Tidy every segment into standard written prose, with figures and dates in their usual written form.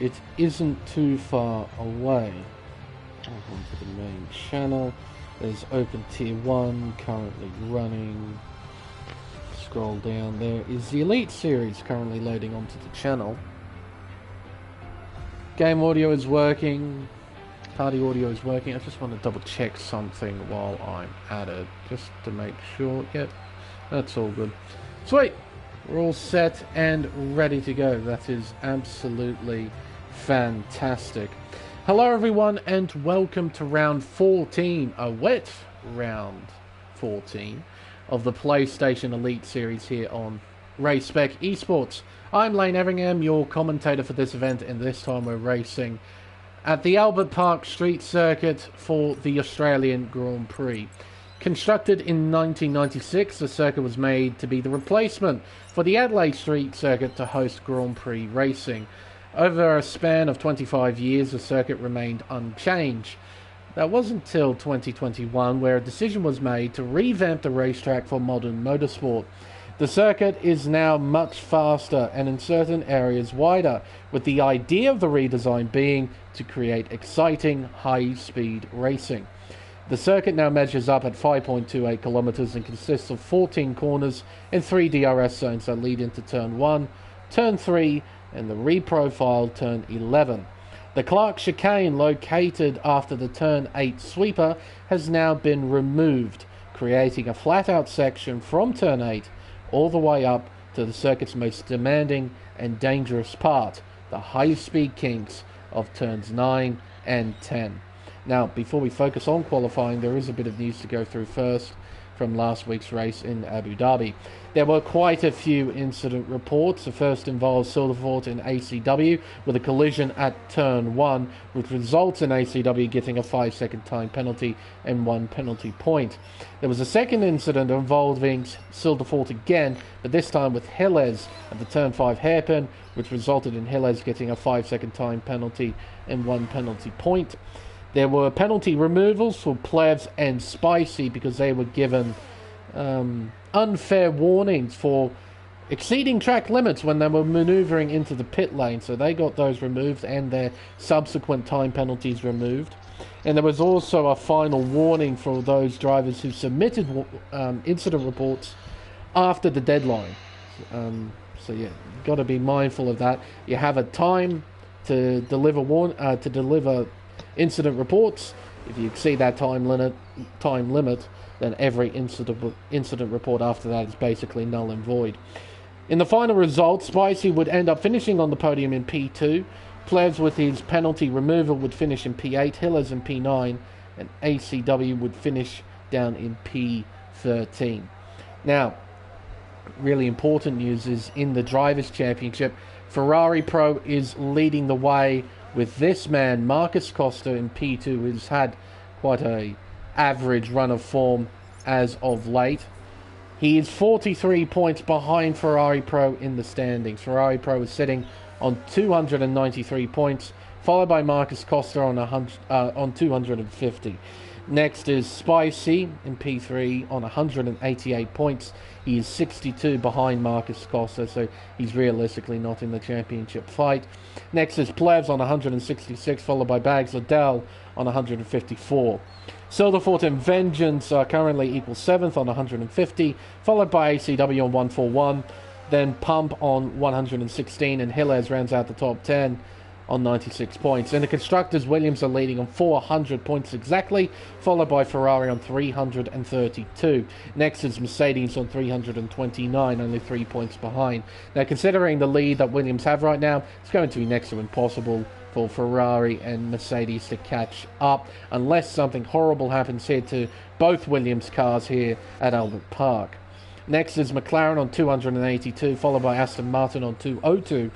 it isn't too far away. Onto the main channel. There's Open Tier 1 currently running. Scroll down, there is the Elite Series currently loading onto the channel. Game audio is working. Party audio is working. I just want to double check something while I'm at it, just to make sure. Yep, that's all good. Sweet! We're all set and ready to go. That is absolutely fantastic. Hello everyone and welcome to round 14, a wet round 14 of the PlayStation Elite Series here on Race Spec Esports. I'm LaneEveringham, your commentator for this event, and this time we're racing at the Albert Park Street Circuit for the Australian Grand Prix. Constructed in 1996, the circuit was made to be the replacement for the Adelaide Street Circuit to host Grand Prix racing. Over a span of 25 years, the circuit remained unchanged. That wasn't until 2021, where a decision was made to revamp the racetrack for modern motorsport. The circuit is now much faster and in certain areas wider, with the idea of the redesign being to create exciting, high-speed racing. The circuit now measures up at 5.28 kilometers and consists of 14 corners and 3 DRS zones that lead into Turn 1, Turn 3, and the reprofiled Turn 11. The Clark chicane, located after the Turn 8 sweeper, has now been removed, creating a flat-out section from Turn 8 all the way up to the circuit's most demanding and dangerous part, the high-speed kinks of Turns 9 and 10. Now, before we focus on qualifying, there is a bit of news to go through first from last week's race in Abu Dhabi. There were quite a few incident reports. The first involves Silverfort and ACW with a collision at Turn 1, which results in ACW getting a 5-second time penalty and 1 penalty point. There was a second incident involving Silverfort again, but this time with Hillez at the Turn 5 hairpin, which resulted in Hillez getting a 5-second time penalty and 1 penalty point. There were penalty removals for Plevs and Spicy because they were given unfair warnings for exceeding track limits when they were manoeuvring into the pit lane. So they got those removed and their subsequent time penalties removed. And there was also a final warning for those drivers who submitted incident reports after the deadline. So yeah, you've got to be mindful of that. You have a time to deliver incident reports. If you exceed that time limit, then every incident report after that is basically null and void. In the final result, Spicy would end up finishing on the podium in P2. Plevs, with his penalty removal, would finish in P8, Hillers in P9, and ACW would finish down in P13. Now, really important news is in the Drivers' Championship, Ferrari Pro is leading the way with this man, Marcus Costa, in P2, who's had quite a average run of form as of late. He is 43 points behind Ferrari Pro in the standings. Ferrari Pro is sitting on 293 points, followed by Marcus Costa on 250. Next is Spicy in P3 on 188 points. He is 62 behind Marcus Costa, so he's realistically not in the championship fight. Next is Plevs on 166, followed by Bags Liddell on 154. Silverfort and Vengeance are currently equal 7th on 150, followed by ACW on 141, then Pump on 116, and Hillez rounds out the top 10 on 96 points. In the Constructors, Williams are leading on 400 points exactly, followed by Ferrari on 332. Next is Mercedes on 329, only 3 points behind. Now, considering the lead that Williams have right now, it's going to be next to impossible for Ferrari and Mercedes to catch up, unless something horrible happens here to both Williams cars here at Albert Park. Next is McLaren on 282, followed by Aston Martin on 202.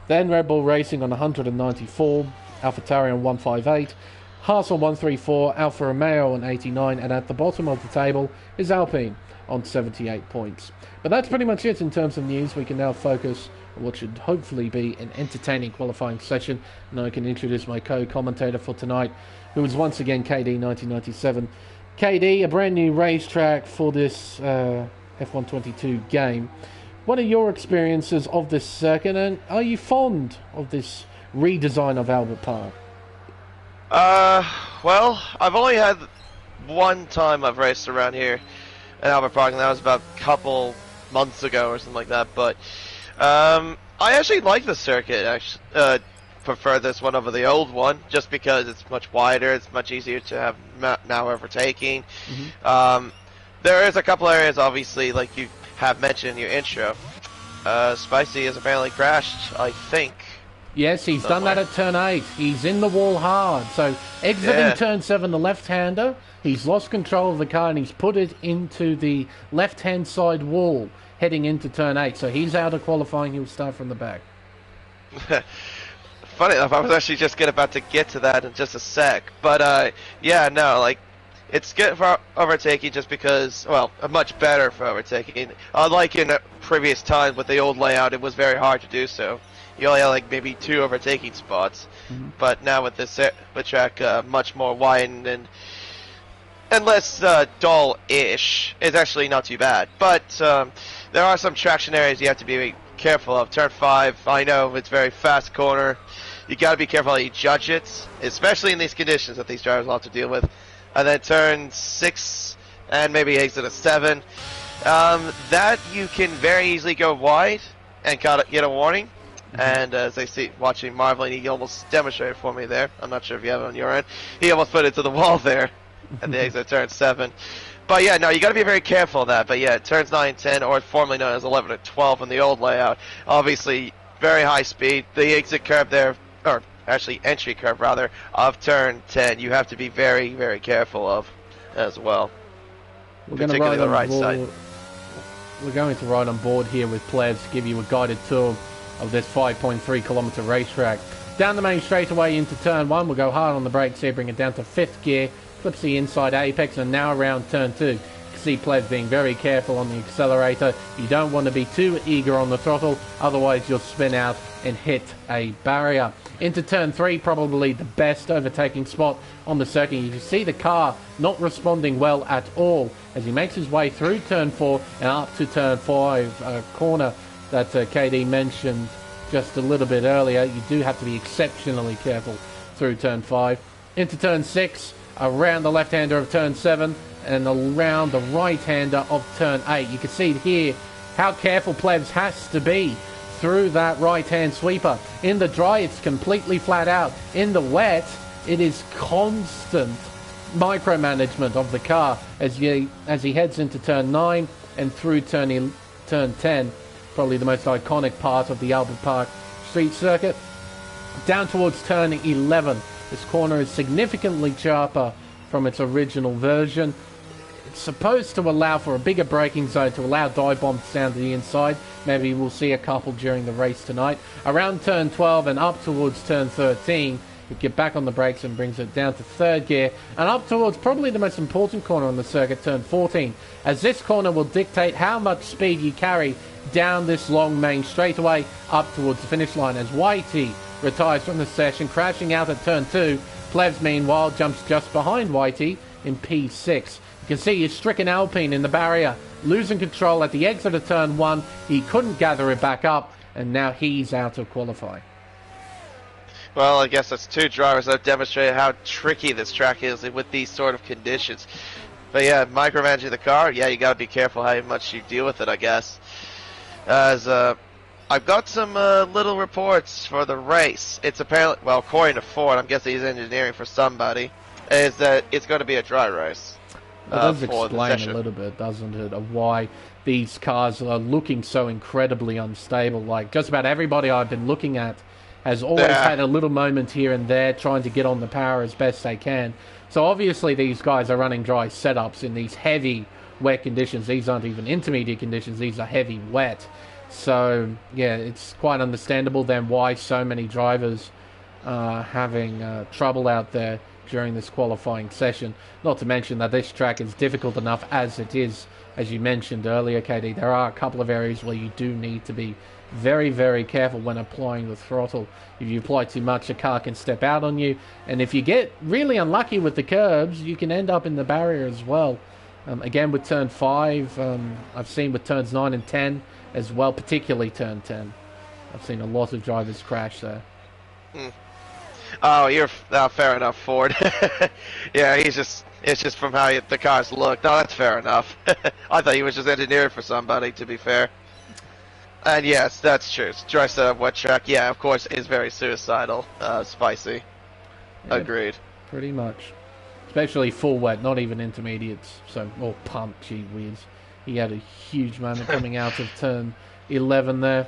Then Red Bull Racing on 194, AlphaTauri on 158, Haas on 134, Alfa Romeo on 89, and at the bottom of the table is Alpine on 78 points. But that's pretty much it in terms of news. We can now focus on what should hopefully be an entertaining qualifying session, and I can introduce my co-commentator for tonight, who is once again KD 1997. KD, a brand new racetrack for this F122 game. What are your experiences of this circuit, and are you fond of this redesign of Albert Park? Well, I've only had one time I've raced around here at Albert Park, and that was about a couple months ago or something like that. But I actually like the circuit. Actually, prefer this one over the old one, just because it's much wider. It's much easier to have now overtaking. There is a couple areas, obviously, like you have mentioned in your intro. Spicy has apparently crashed, I think. Yes, he's done that at turn 8. He's in the wall hard. So exiting turn 7, the left-hander, he's lost control of the car and he's put it into the left-hand side wall heading into turn 8. So he's out of qualifying. He'll start from the back. Funny enough, I was actually just about to get to that in just a sec. But yeah, no, like, it's good for overtaking just because, well, much better for overtaking. Unlike in previous times with the old layout, it was very hard to do so. You only had like maybe 2 overtaking spots, but now with this track much more widened and less dull-ish, it's actually not too bad. But there are some traction areas you have to be careful of. Turn 5, I know it's a very fast corner. You got to be careful how you judge it, especially in these conditions that these drivers will have to deal with. And then turn 6 and maybe exit at 7. That you can very easily go wide and get a warning. And as I see, watching Marveling, he almost demonstrated for me there. I'm not sure if you have it on your end. He almost put it to the wall there at the exit turn 7. But yeah, no, you got to be very careful of that. But yeah, turns 9 and 10, or formerly known as 11 and 12 in the old layout, obviously very high speed. The exit curve there, or actually entry curve rather, of turn 10, you have to be very, very careful of as well. Particularly the right side. We're going to ride on board here with Plebs to give you a guided tour of this 5.3 kilometre racetrack. Down the main straightaway into turn 1, we'll go hard on the brakes here, bring it down to 5th gear, clips the inside apex, and now around turn 2. You can see Plebs being very careful on the accelerator. You don't want to be too eager on the throttle, otherwise you'll spin out and hit a barrier. Into turn 3, probably the best overtaking spot on the circuit. You can see the car not responding well at all as he makes his way through turn 4 and up to turn 5, corner that KD mentioned just a little bit earlier. You do have to be exceptionally careful through turn 5. Into turn 6, around the left-hander of turn 7, and around the right-hander of turn 8. You can see here how careful Plebs has to be through that right-hand sweeper. In the dry, it's completely flat out. In the wet, it is constant micromanagement of the car as he heads into turn 9 and through turn 10. Probably the most iconic part of the Albert Park street circuit. Down towards turn 11. This corner is significantly sharper from its original version. It's supposed to allow for a bigger braking zone to allow dive bombs down to the inside. Maybe we'll see a couple during the race tonight. Around turn 12 and up towards turn 13, we get back on the brakes and brings it down to 3rd gear and up towards probably the most important corner on the circuit, turn 14, as this corner will dictate how much speed you carry down this long main straightaway up towards the finish line as Whitey retires from the session, crashing out at turn 2. Plebs, meanwhile, jumps just behind Whitey in P6. You can see his stricken Alpine in the barrier, losing control at the exit of turn 1. He couldn't gather it back up, and now he's out of qualifying. Well, I guess that's 2 drivers that have demonstrated how tricky this track is with these sort of conditions. But yeah, micromanaging the car, yeah, you got to be careful how much you deal with it, I guess. As I've got some little reports for the race. It's apparently, well, according to Ford, I'm guessing he's engineering for somebody, is that it's going to be a dry race. It does explain a little bit, doesn't it, of why these cars are looking so incredibly unstable. Like, just about everybody I've been looking at has always had a little moment here and there trying to get on the power as best they can. So obviously these guys are running dry setups in these heavy wet conditions. These aren't even intermediate conditions, these are heavy wet. So yeah, it's quite understandable then why so many drivers are having trouble out there during this qualifying session. Not to mention that this track is difficult enough as it is, as you mentioned earlier, KD. There are a couple of areas where you do need to be very, very careful when applying the throttle. If you apply too much, a car can step out on you, and if you get really unlucky with the curbs, you can end up in the barrier as well. Again, with turn 5, I've seen with turns 9 and 10 as well, particularly turn 10. I've seen a lot of drivers crash there. Hmm. Oh, fair enough, Ford. Yeah, it's just from how the cars look. No, that's fair enough. I thought he was just engineered for somebody, to be fair. And yes, that's true. Dry setup, wet track, yeah, of course, is very suicidal. Spicy. Yeah, Agreed. pretty much. Especially full wet, not even intermediates. So, or pump, gee whiz. He had a huge moment coming out of turn 11 there.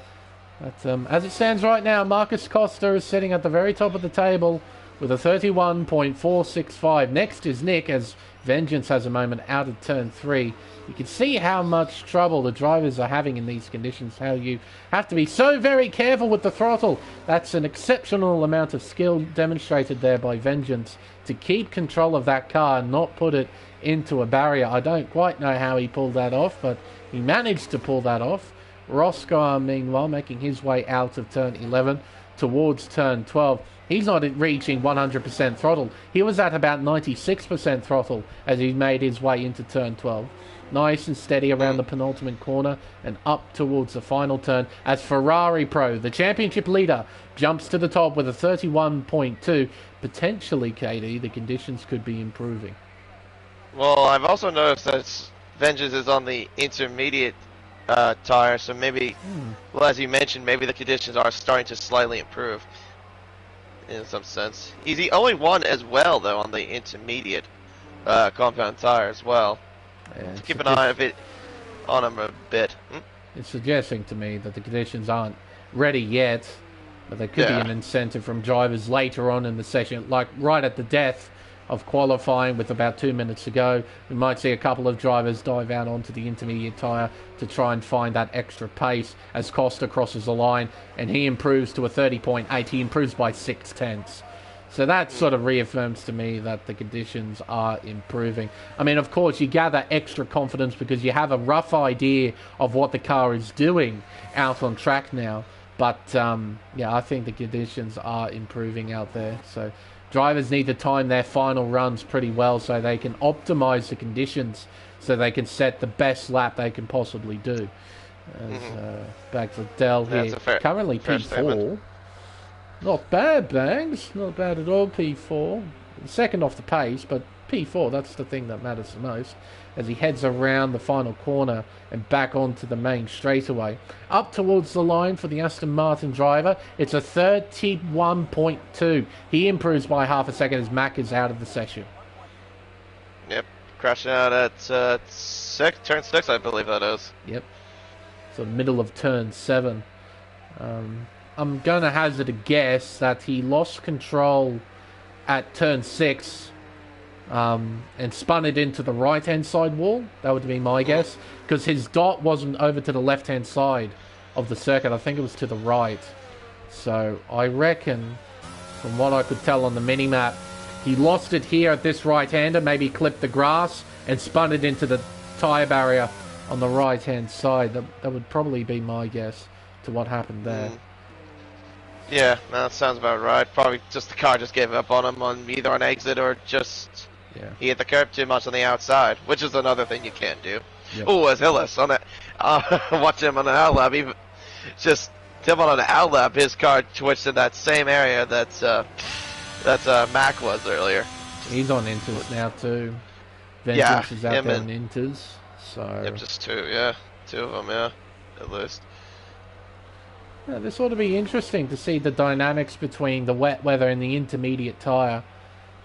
But as it stands right now, Marcus Costa is sitting at the very top of the table with a 31.465. Next is Nick, as Vengeance has a moment out of turn 3. You can see how much trouble the drivers are having in these conditions, how you have to be so very careful with the throttle. That's an exceptional amount of skill demonstrated there by Vengeance to keep control of that car and not put it into a barrier. I don't quite know how he pulled that off, but he managed to pull that off. Roscoe, meanwhile, making his way out of turn 11 towards turn 12. He's not reaching 100% throttle. He was at about 96% throttle as he made his way into turn 12. Nice and steady around the penultimate corner and up towards the final turn as Ferrari Pro, the championship leader, jumps to the top with a 31.2. Potentially, KD, the conditions could be improving. Well, I've also noticed that Vengeance is on the intermediate tire, so maybe, well, as you mentioned, maybe the conditions are starting to slightly improve in some sense. He's the only one as well, though, on the intermediate compound tire as well. Yeah, So keep an eye on him a bit. It's suggesting to me that the conditions aren't ready yet, but there could be an incentive from drivers later on in the session, like right at the death of qualifying with about 2 minutes to go. We might see a couple of drivers dive out onto the intermediate tyre to try and find that extra pace as Costa crosses the line and he improves to a 30.8. He improves by 0.6. So that sort of reaffirms to me that the conditions are improving. I mean, of course, you gather extra confidence because you have a rough idea of what the car is doing out on track now. But, yeah, I think the conditions are improving out there. So drivers need to time their final runs pretty well so they can optimize the conditions so they can set the best lap they can possibly do. As, back to Dell here. Currently P4. Statement. Not bad, Bangs. Not bad at all, P4. Second off the pace, but P4, that's the thing that matters the most. As he heads around the final corner and back onto the main straightaway. Up towards the line for the Aston Martin driver. It's a 31.2. He improves by half a second as Mack is out of the session. Yep. Crashing out at turn 6, I believe that is. Yep. So middle of turn 7. I'm going to hazard a guess that he lost control at turn 6 and spun it into the right-hand side wall. That would be my guess. Because his dot wasn't over to the left-hand side of the circuit. I think it was to the right. So I reckon, from what I could tell on the mini-map, he lost it here at this right-hander, maybe clipped the grass and spun it into the tyre barrier on the right-hand side. That would probably be my guess to what happened there. Yeah, that sounds about right. Probably just the car just gave up on him on either an exit or just he hit the curb too much on the outside, which is another thing you can't do. Yep. Oh, as Hillis on it, watch him on an outlap. Even just him on an outlap, his car twitched in that same area that Mac was earlier. He's on Inters now too. Vengeance is out there on Inters. So yep, just two of them, at least. Yeah, this ought to be interesting to see the dynamics between the wet weather and the intermediate tyre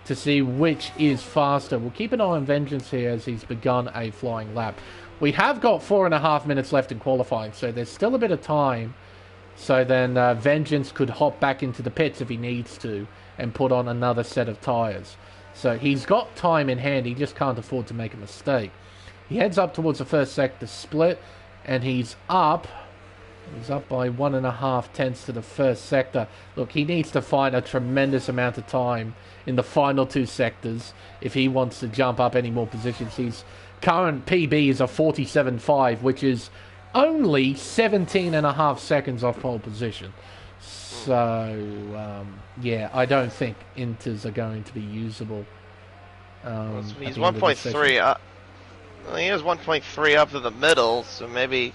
to see which is faster. We'll keep an eye on Vengeance here as he's begun a flying lap. We have got 4.5 minutes left in qualifying, so there's still a bit of time. So then Vengeance could hop back into the pits if he needs to and put on another set of tyres. So he's got time in hand, he just can't afford to make a mistake. He heads up towards the first sector split and he's up by 1.5 tenths to the first sector. Look, he needs to find a tremendous amount of time in the final 2 sectors if he wants to jump up any more positions. His current PB is a 47.5, which is only 17.5 seconds off pole position. So, yeah, I don't think Inters are going to be usable. He's 1.3. He has 1.3 up to the middle, so maybe...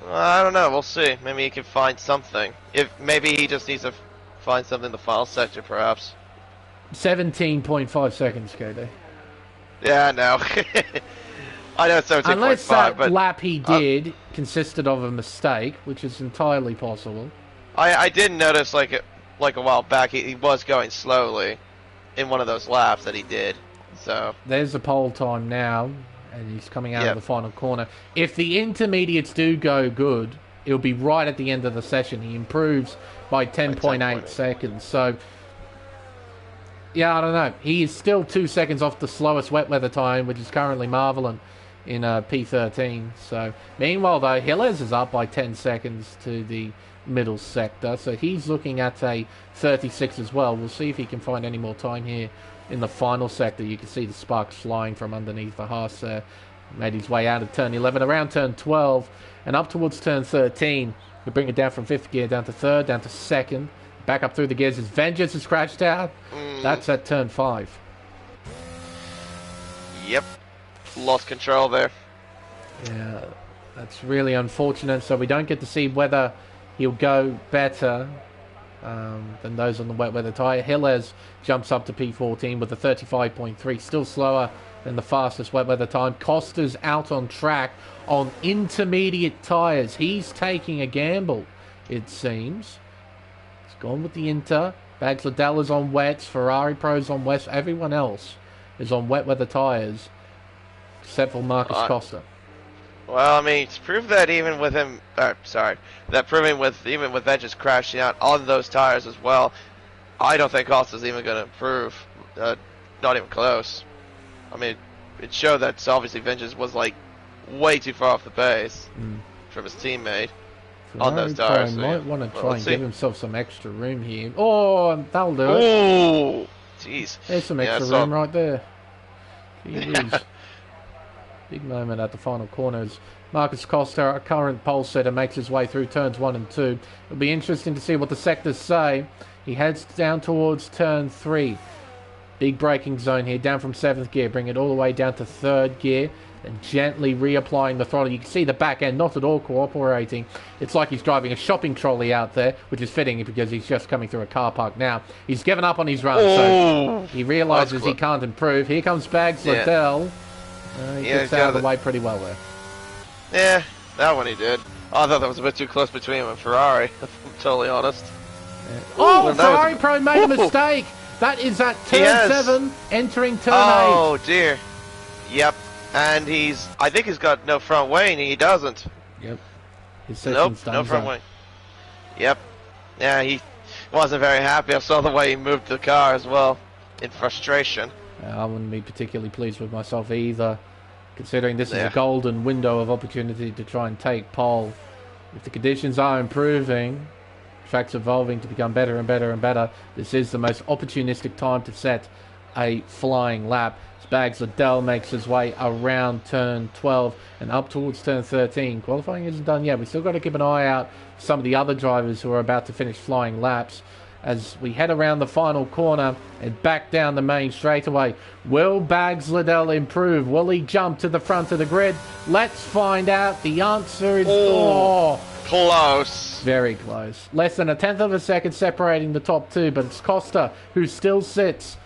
I don't know. We'll see. Maybe he can find something. If maybe he just needs to find something in the final sector, perhaps. 17.5 seconds, KD. Yeah, I know. I know it's 17.5, Unless that but lap he did consisted of a mistake, which is entirely possible. I did notice like a while back he was going slowly in one of those laps that he did. So there's the pole time now, and he's coming out of the final corner. If the intermediates do go good, it'll be right at the end of the session. He improves by 10.8 seconds. So, yeah, I don't know. He is still 2 seconds off the slowest wet weather time, which is currently Marvelin in P13. So, meanwhile, though, Hilles is up by 10 seconds to the middle sector. So he's looking at a 36 as well. We'll see if he can find any more time here in the final sector. You can see the sparks flying from underneath the Haas there. Made his way out of turn 11, around turn 12, and up towards turn 13. We bring it down from 5th gear, down to 3rd, down to 2nd. Back up through the gears as Vengeance has crashed out. That's at turn 5. Yep. Lost control there. Yeah, that's really unfortunate. So we don't get to see whether he'll go better than those on the wet weather tyre. Hilles jumps up to P14 with a 35.3, still slower than the fastest wet weather time. Costa's out on track on intermediate tyres. He's taking a gamble, it seems. He's gone with the Inter. Bags Liddell is on wets. Ferrari Pro's on wets. Everyone else is on wet weather tyres, except for Marcus Costa. Well, I mean, to prove that even with him, even with Vengeance crashing out on those tires as well, I don't think Costa's even going to improve. Not even close. I mean, it showed that obviously Vengeance was like way too far off the pace from his teammate on those tires. He might want to try and give himself some extra room here. Oh, that'll do it. Oh, jeez. There's some extra room right there. Big moment at the final corners. Marcus Costa, our current pole setter, makes his way through turns 1 and 2. It'll be interesting to see what the sectors say. He heads down towards turn 3. Big braking zone here, down from 7th gear, bring it all the way down to 3rd gear, and gently reapplying the throttle. You can see the back end not at all cooperating. It's like he's driving a shopping trolley out there, which is fitting because he's just coming through a car park now. He's given up on his run, so he realises he can't improve. Here comes Bags Liddell. He gets out of the way pretty well there. Yeah, that one he did. I thought that was a bit too close between him and Ferrari, if I'm totally honest. Oh, Ferrari Pro made a mistake! That is at turn 7, entering turn 8. Oh, dear. Yep. And I think he's got no front wing, he doesn't. Yep. Nope, no front wing. Yep. Yeah, he wasn't very happy. I saw the way he moved the car as well, in frustration. I wouldn't be particularly pleased with myself either, considering this is a golden window of opportunity to try and take pole. If the conditions are improving, track's evolving to become better and better and better, this is the most opportunistic time to set a flying lap. Bags Liddell makes his way around turn 12 and up towards turn 13. Qualifying isn't done yet. We've still got to keep an eye out for some of the other drivers who are about to finish flying laps as we head around the final corner and back down the main straightaway. Will Bags Liddell improve? Will he jump to the front of the grid? Let's find out. The answer is close. Very close. Less than 1/10 of a second separating the top two, but it's Costa who still sits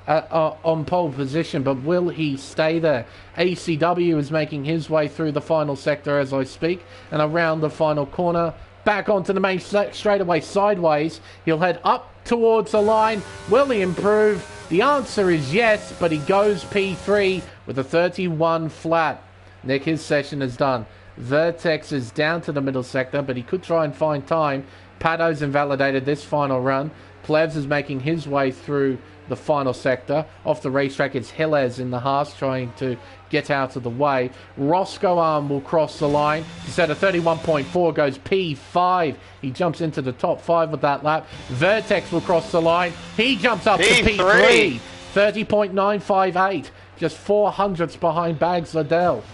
on pole position, but will he stay there? ACW is making his way through the final sector as I speak, and around the final corner, back onto the main straightaway sideways. He'll head up towards the line. Will he improve? The answer is yes, but he goes P3 with a 31 flat. Nick, his session is done. Vertex is down to the middle sector, but he could try and find time. Pado's invalidated this final run. Plevs is making his way through the final sector. Off the racetrack, it's Hilles in the Haas trying to get out of the way. Roscoe Arm will cross the line. He's at a 31.4, goes P5. He jumps into the top 5 with that lap. Vertex will cross the line. He jumps up to P3. 30.958. Just 4 hundredths behind Bags Liddell.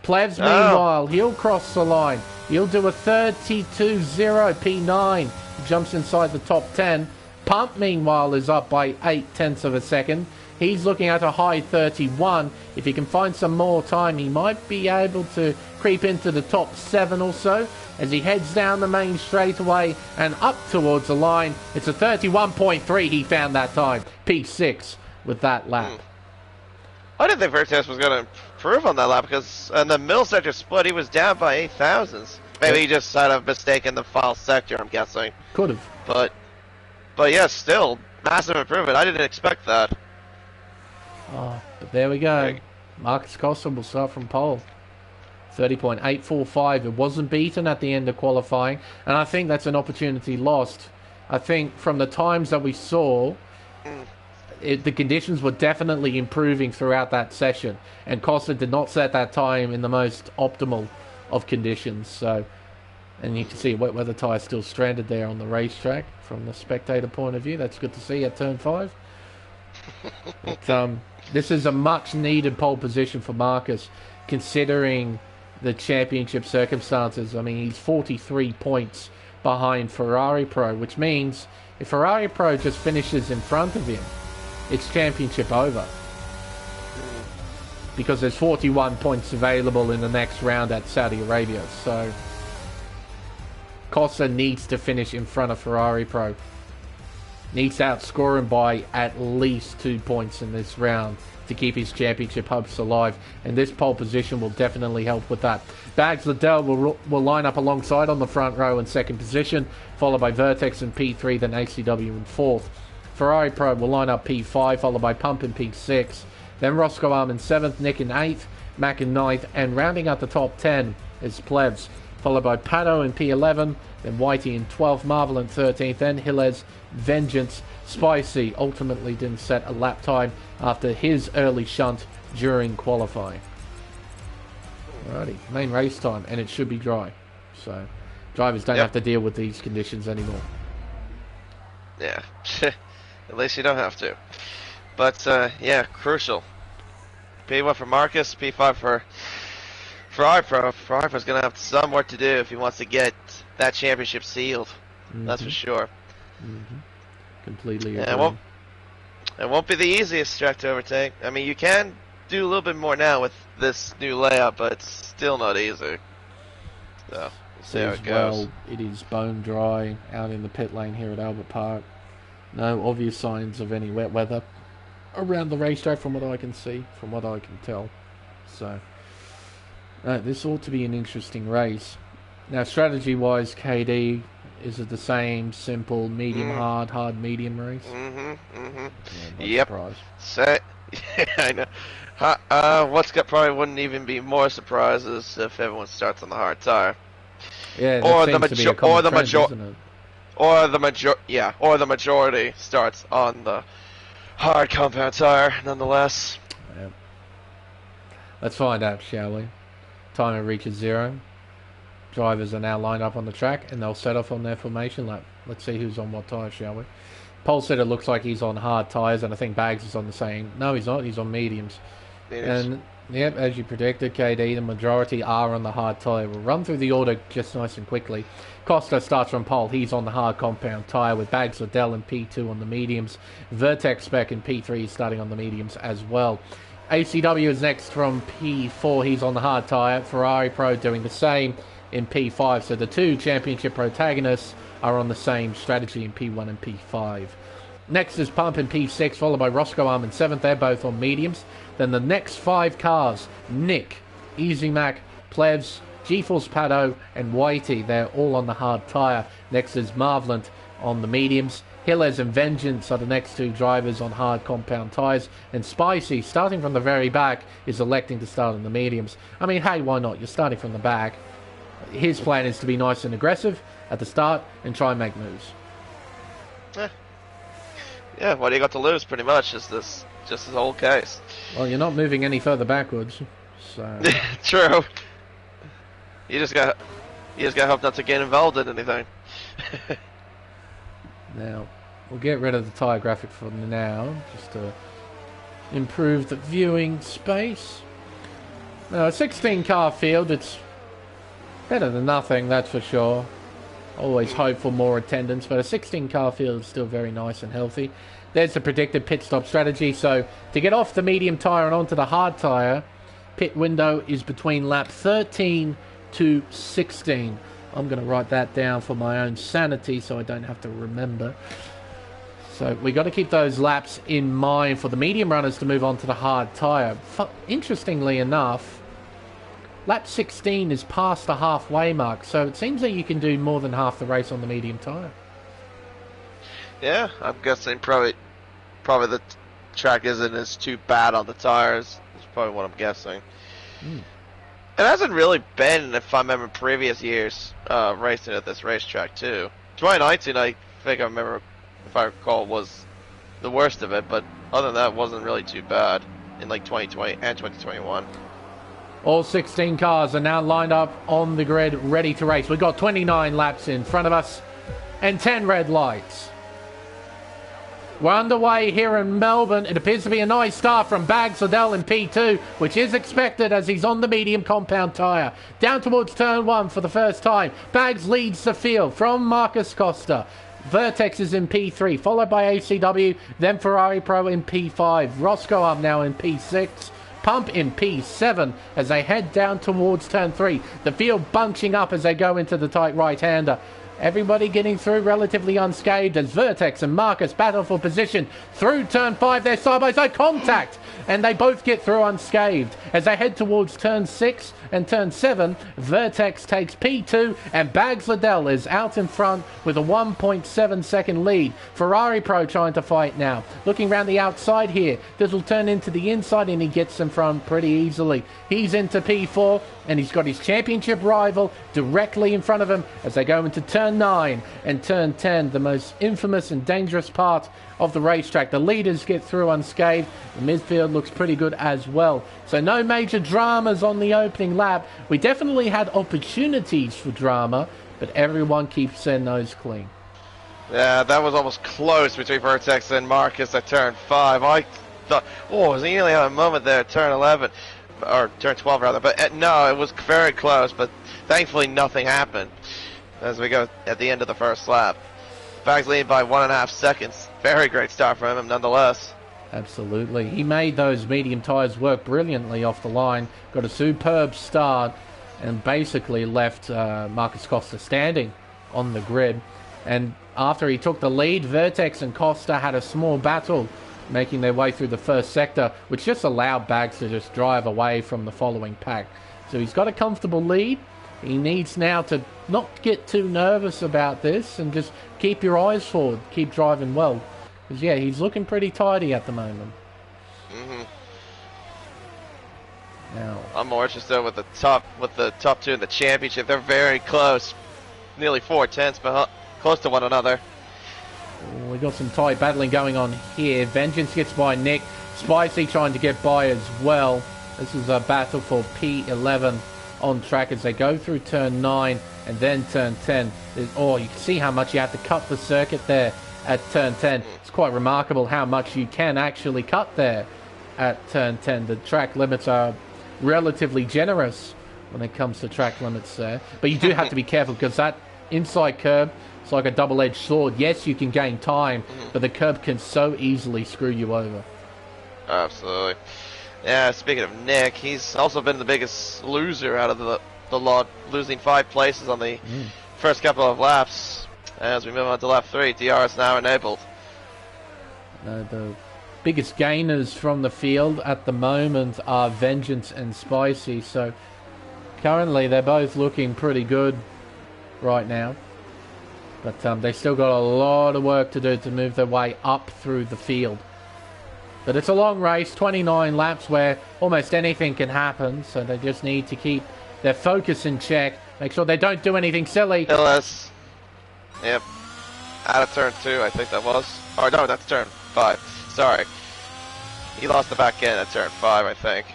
Plevs, meanwhile, he'll cross the line. He'll do a 32.0 P9. He jumps inside the top 10. Pump, meanwhile, is up by 0.8 of a second. He's looking at a high 31. If he can find some more time, he might be able to creep into the top 7 or so. as he heads down the main straightaway and up towards the line. It's a 31.3 he found that time. P6 with that lap. I didn't think Vertex was going to improve on that lap because in the middle sector split, he was down by 8 thousandths. Maybe he just had a mistake in the final sector, I'm guessing. Could have. But yeah, still, massive improvement. I didn't expect that. Oh, but there we go. Marcus Costa will start from pole. 30.845. It wasn't beaten at the end of qualifying, and I think that's an opportunity lost. I think from the times that we saw, the conditions were definitely improving throughout that session, and Costa did not set that time in the most optimal of conditions. So, and you can see wet weather tyre still stranded there on the racetrack from the spectator point of view. That's good to see at turn 5. But, this is a much needed pole position for Marcus, considering the championship circumstances. I mean, he's 43 points behind Ferrari Pro, which means if Ferrari Pro just finishes in front of him, it's championship over. Because there's 41 points available in the next round at Saudi Arabia. So Costa needs to finish in front of Ferrari Pro. Needs to outscore him by at least 2 points in this round to keep his championship hopes alive, and this pole position will definitely help with that. Bags Liddell will line up alongside on the front row in second position, followed by Vertex in P3, then ACW in fourth. Ferrari Pro will line up P5, followed by Pump in P6, then Roscoe Arm in 7th, Nick in 8th, Mac in 9th, and rounding out the top 10 is Plebs, followed by Pato in P11, then Whitey in 12th, Marvel in 13th, then Gilles, Vengeance, Spicy ultimately didn't set a lap time after his early shunt during qualifying. Alrighty, main race time, and it should be dry, so drivers don't have to deal with these conditions anymore. Yeah, at least you don't have to. But yeah, crucial. P1 for Marcus, P5 for iPro. iPro's gonna have some work to do if he wants to get that championship sealed. That's for sure. Completely agree. agree. It won't be the easiest track to overtake. I mean, you can do a little bit more now with this new layout, but it's still not easy. So we'll see how it goes. Well, it is bone dry out in the pit lane here at Albert Park. No obvious signs of any wet weather around the racetrack from what I can see, from what I can tell. So this ought to be an interesting race. Now, strategy-wise, KD, is it the same simple medium hard medium race? Yep. So, yeah, I know. What's got probably wouldn't even be more surprises if everyone starts on the hard tire. Yeah, that seems to be a common trend, isn't it? Or the majority starts on the hard compound tire, nonetheless. Yep. Let's find out, shall we? Timer reaches 0. Drivers are now lined up on the track, and they'll set off on their formation lap. Let's see who's on what tyre, shall we? Pole said it looks like he's on hard tyres, and I think Bags is on the same. No, he's not. He's on mediums. And, yep, as you predicted, KD, the majority are on the hard tyre. We'll run through the order just nice and quickly. Costa starts from pole. He's on the hard compound tyre, with Bags Liddell in P2 on the mediums. Vertex Spec in P3 starting on the mediums as well. ACW is next from P4. He's on the hard tyre. Ferrari Pro doing the same in P5, so the two championship protagonists are on the same strategy in P1 and P5. Next is Pump in P6, followed by Roscoe Arm in 7th. They're both on mediums. Then the next 5 cars, Nick, Easy Mac, Plebs, GeForce Pato, and Whitey, they're all on the hard tyre. Next is Marvelant on the mediums. Gilles and Vengeance are the next 2 drivers on hard compound tyres. And Spicy, starting from the very back, is electing to start on the mediums. I mean, hey, why not? You're starting from the back. His plan is to be nice and aggressive at the start and try and make moves. Yeah, what do you got to lose, pretty much, is this whole case. Well, you're not moving any further backwards, so... True. You just got to hope not to get involved in anything. Now, we'll get rid of the tyre graphic for now, just to improve the viewing space. Now, a 16-car field, it's better than nothing, that's for sure. Always hope for more attendance, but a 16-car field is still very nice and healthy. There's the predicted pit stop strategy. So to get off the medium tyre and onto the hard tyre, pit window is between lap 13 to 16. I'm going to write that down for my own sanity so I don't have to remember. So we got to keep those laps in mind for the medium runners to move on to the hard tyre. Interestingly enough, lap 16 is past the halfway mark, so it seems that you can do more than half the race on the medium tyre. Yeah, I'm guessing probably the track isn't as too bad on the tires. That's probably what I'm guessing. It hasn't really been, if I remember previous years, racing at this racetrack too. 2019, I think I remember, if I recall, was the worst of it, but other than that, it wasn't really too bad in like 2020 and 2021. All 16 cars are now lined up on the grid, ready to race. We've got 29 laps in front of us and 10 red lights. We're underway here in Melbourne. It appears to be a nice start from Bags Liddell in P2, which is expected as he's on the medium compound tyre. Down towards turn 1 for the first time. Bags leads the field from Marcus Costa. Vertex is in P3, followed by ACW, then Ferrari Pro in P5. Roscoe up now in P6. Pump in P7 as they head down towards turn 3. The field bunching up as they go into the tight right-hander. Everybody getting through relatively unscathed as Vertex and Marcus battle for position. Through turn 5, they're side-by-side contact, and they both get through unscathed. As they head towards turn 6 and turn 7, Vertex takes P2, and Bags Liddell is out in front with a 1.7 second lead. Ferrari Pro trying to fight now. Looking around the outside here, this will turn into the inside, and he gets in front pretty easily. He's into P4, and he's got his championship rival directly in front of him as they go into turn 9 and turn 10, the most infamous and dangerous part of the racetrack. The leaders get through unscathed. The midfield looks pretty good as well. So no major dramas on the opening lap. We definitely had opportunities for drama, but everyone keeps their nose clean. Yeah, that was almost close between Vertex and Marcus at turn 5. I thought, he nearly had a moment there at turn 11. Or turn 12 rather, but no, it was very close, but thankfully nothing happened as we go at the end of the first lap. Bags lead by 1.5 seconds. Very great start from him nonetheless. Absolutely. He made those medium tyres work brilliantly off the line, got a superb start, and basically left Marcus Costa standing on the grid. And after he took the lead, Vertex and Costa had a small battle, making their way through the first sector, which just allowed Bags to just drive away from the following pack. So he's got a comfortable lead. He needs now to not get too nervous about this and just keep your eyes forward, keep driving well. Because yeah, he's looking pretty tidy at the moment. Now I'm more interested with the top two in the championship. They're very close, nearly 4/10 behind, close to one another. We got some tight battling going on here. Vengeance gets by Nick. Spicy trying to get by as well. This is a battle for P11 on track as they go through turn 9 and then turn 10. You can see how much you have to cut the circuit there at turn 10. It's quite remarkable how much you can actually cut there at turn 10. The track limits are relatively generous when it comes to track limits there. But you do have to be careful because that inside curb, it's like a double-edged sword. Yes, you can gain time, but the curb can so easily screw you over. Absolutely. Yeah, speaking of Nick, he's also been the biggest loser out of the lot, losing 5 places on the first couple of laps. As we move on to lap 3, DR is now enabled. The biggest gainers from the field at the moment are Vengeance and Spicy, so currently they're both looking pretty good right now. But they still got a lot of work to do to move their way up through the field. But it's a long race, 29 laps where almost anything can happen. So they just need to keep their focus in check. Make sure they don't do anything silly. LS. Yep. Out of turn 2, I think that was. Or no, that's turn 5. Sorry. He lost the back end at turn 5, I think.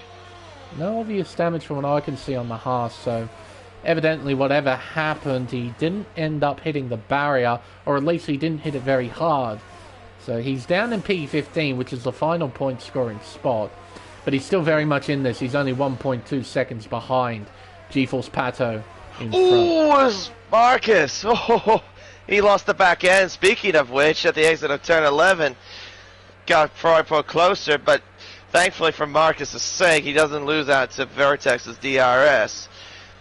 No obvious damage from what I can see on the Haas, so evidently whatever happened, he didn't end up hitting the barrier, or at least he didn't hit it very hard. So he's down in P15, which is the final point scoring spot, but he's still very much in this. He's only 1.2 seconds behind GeForce Pato in front. Oh, it's Marcus! Oh, he lost the back end. Speaking of which, at the exit of turn 11, got Ferrari Pro closer, but thankfully for Marcus's sake, he doesn't lose out to Vertex's DRS.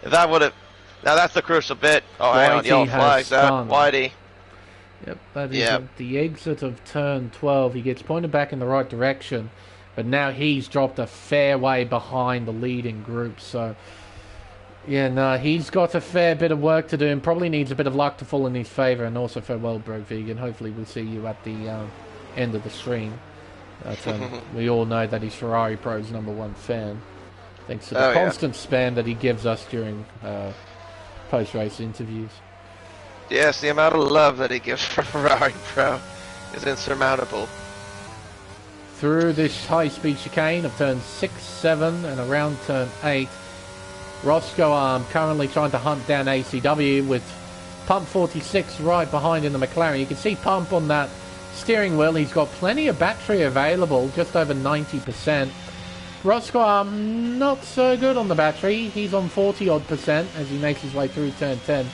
If that would have Now that's the crucial bit. Oh, hang on, yellow flags out. Whitey. Yep, that is the exit of turn 12. He gets pointed back in the right direction, but now he's dropped a fair way behind the leading group. So, yeah, no, he's got a fair bit of work to do and probably needs a bit of luck to fall in his favour. And also farewell, Broke Vegan. Hopefully we'll see you at the end of the stream. But, we all know that he's Ferrari Pro's #1 fan, thanks to the constant spam that he gives us during post-race interviews. Yes, the amount of love that he gives for Ferrari Pro is insurmountable. Through this high-speed chicane of turn 6, 7 and around turn 8, Roscoe currently trying to hunt down ACW with Pump 46 right behind in the McLaren. You can see Pump on that steering wheel. He's got plenty of battery available, just over 90%. Roscoe not so good on the battery. He's on 40-odd% as he makes his way through turn 10.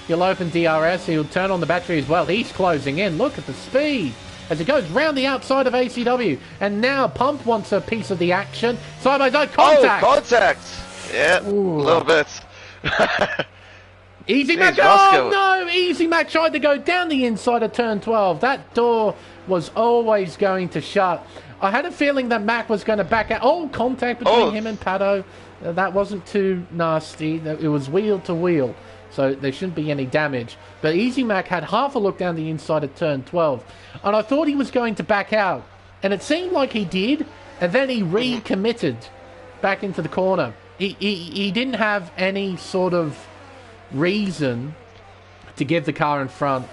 He'll open DRS. He'll turn on the battery as well. He's closing in. Look at the speed as it goes round the outside of ACW. And now Pump wants a piece of the action. Side by side contact. Oh, contact. Yeah, ooh, a little bit. Easy Mac. Oh, no. Easy Mac tried to go down the inside of turn 12. That door was always going to shut. I had a feeling that Mac was going to back out. Oh, contact between him and Pato. That wasn't too nasty. It was wheel to wheel, so there shouldn't be any damage. But Easy Mac had half a look down the inside of turn 12, and I thought he was going to back out, and it seemed like he did, and then he recommitted back into the corner. He didn't have any sort of reason to give the car in front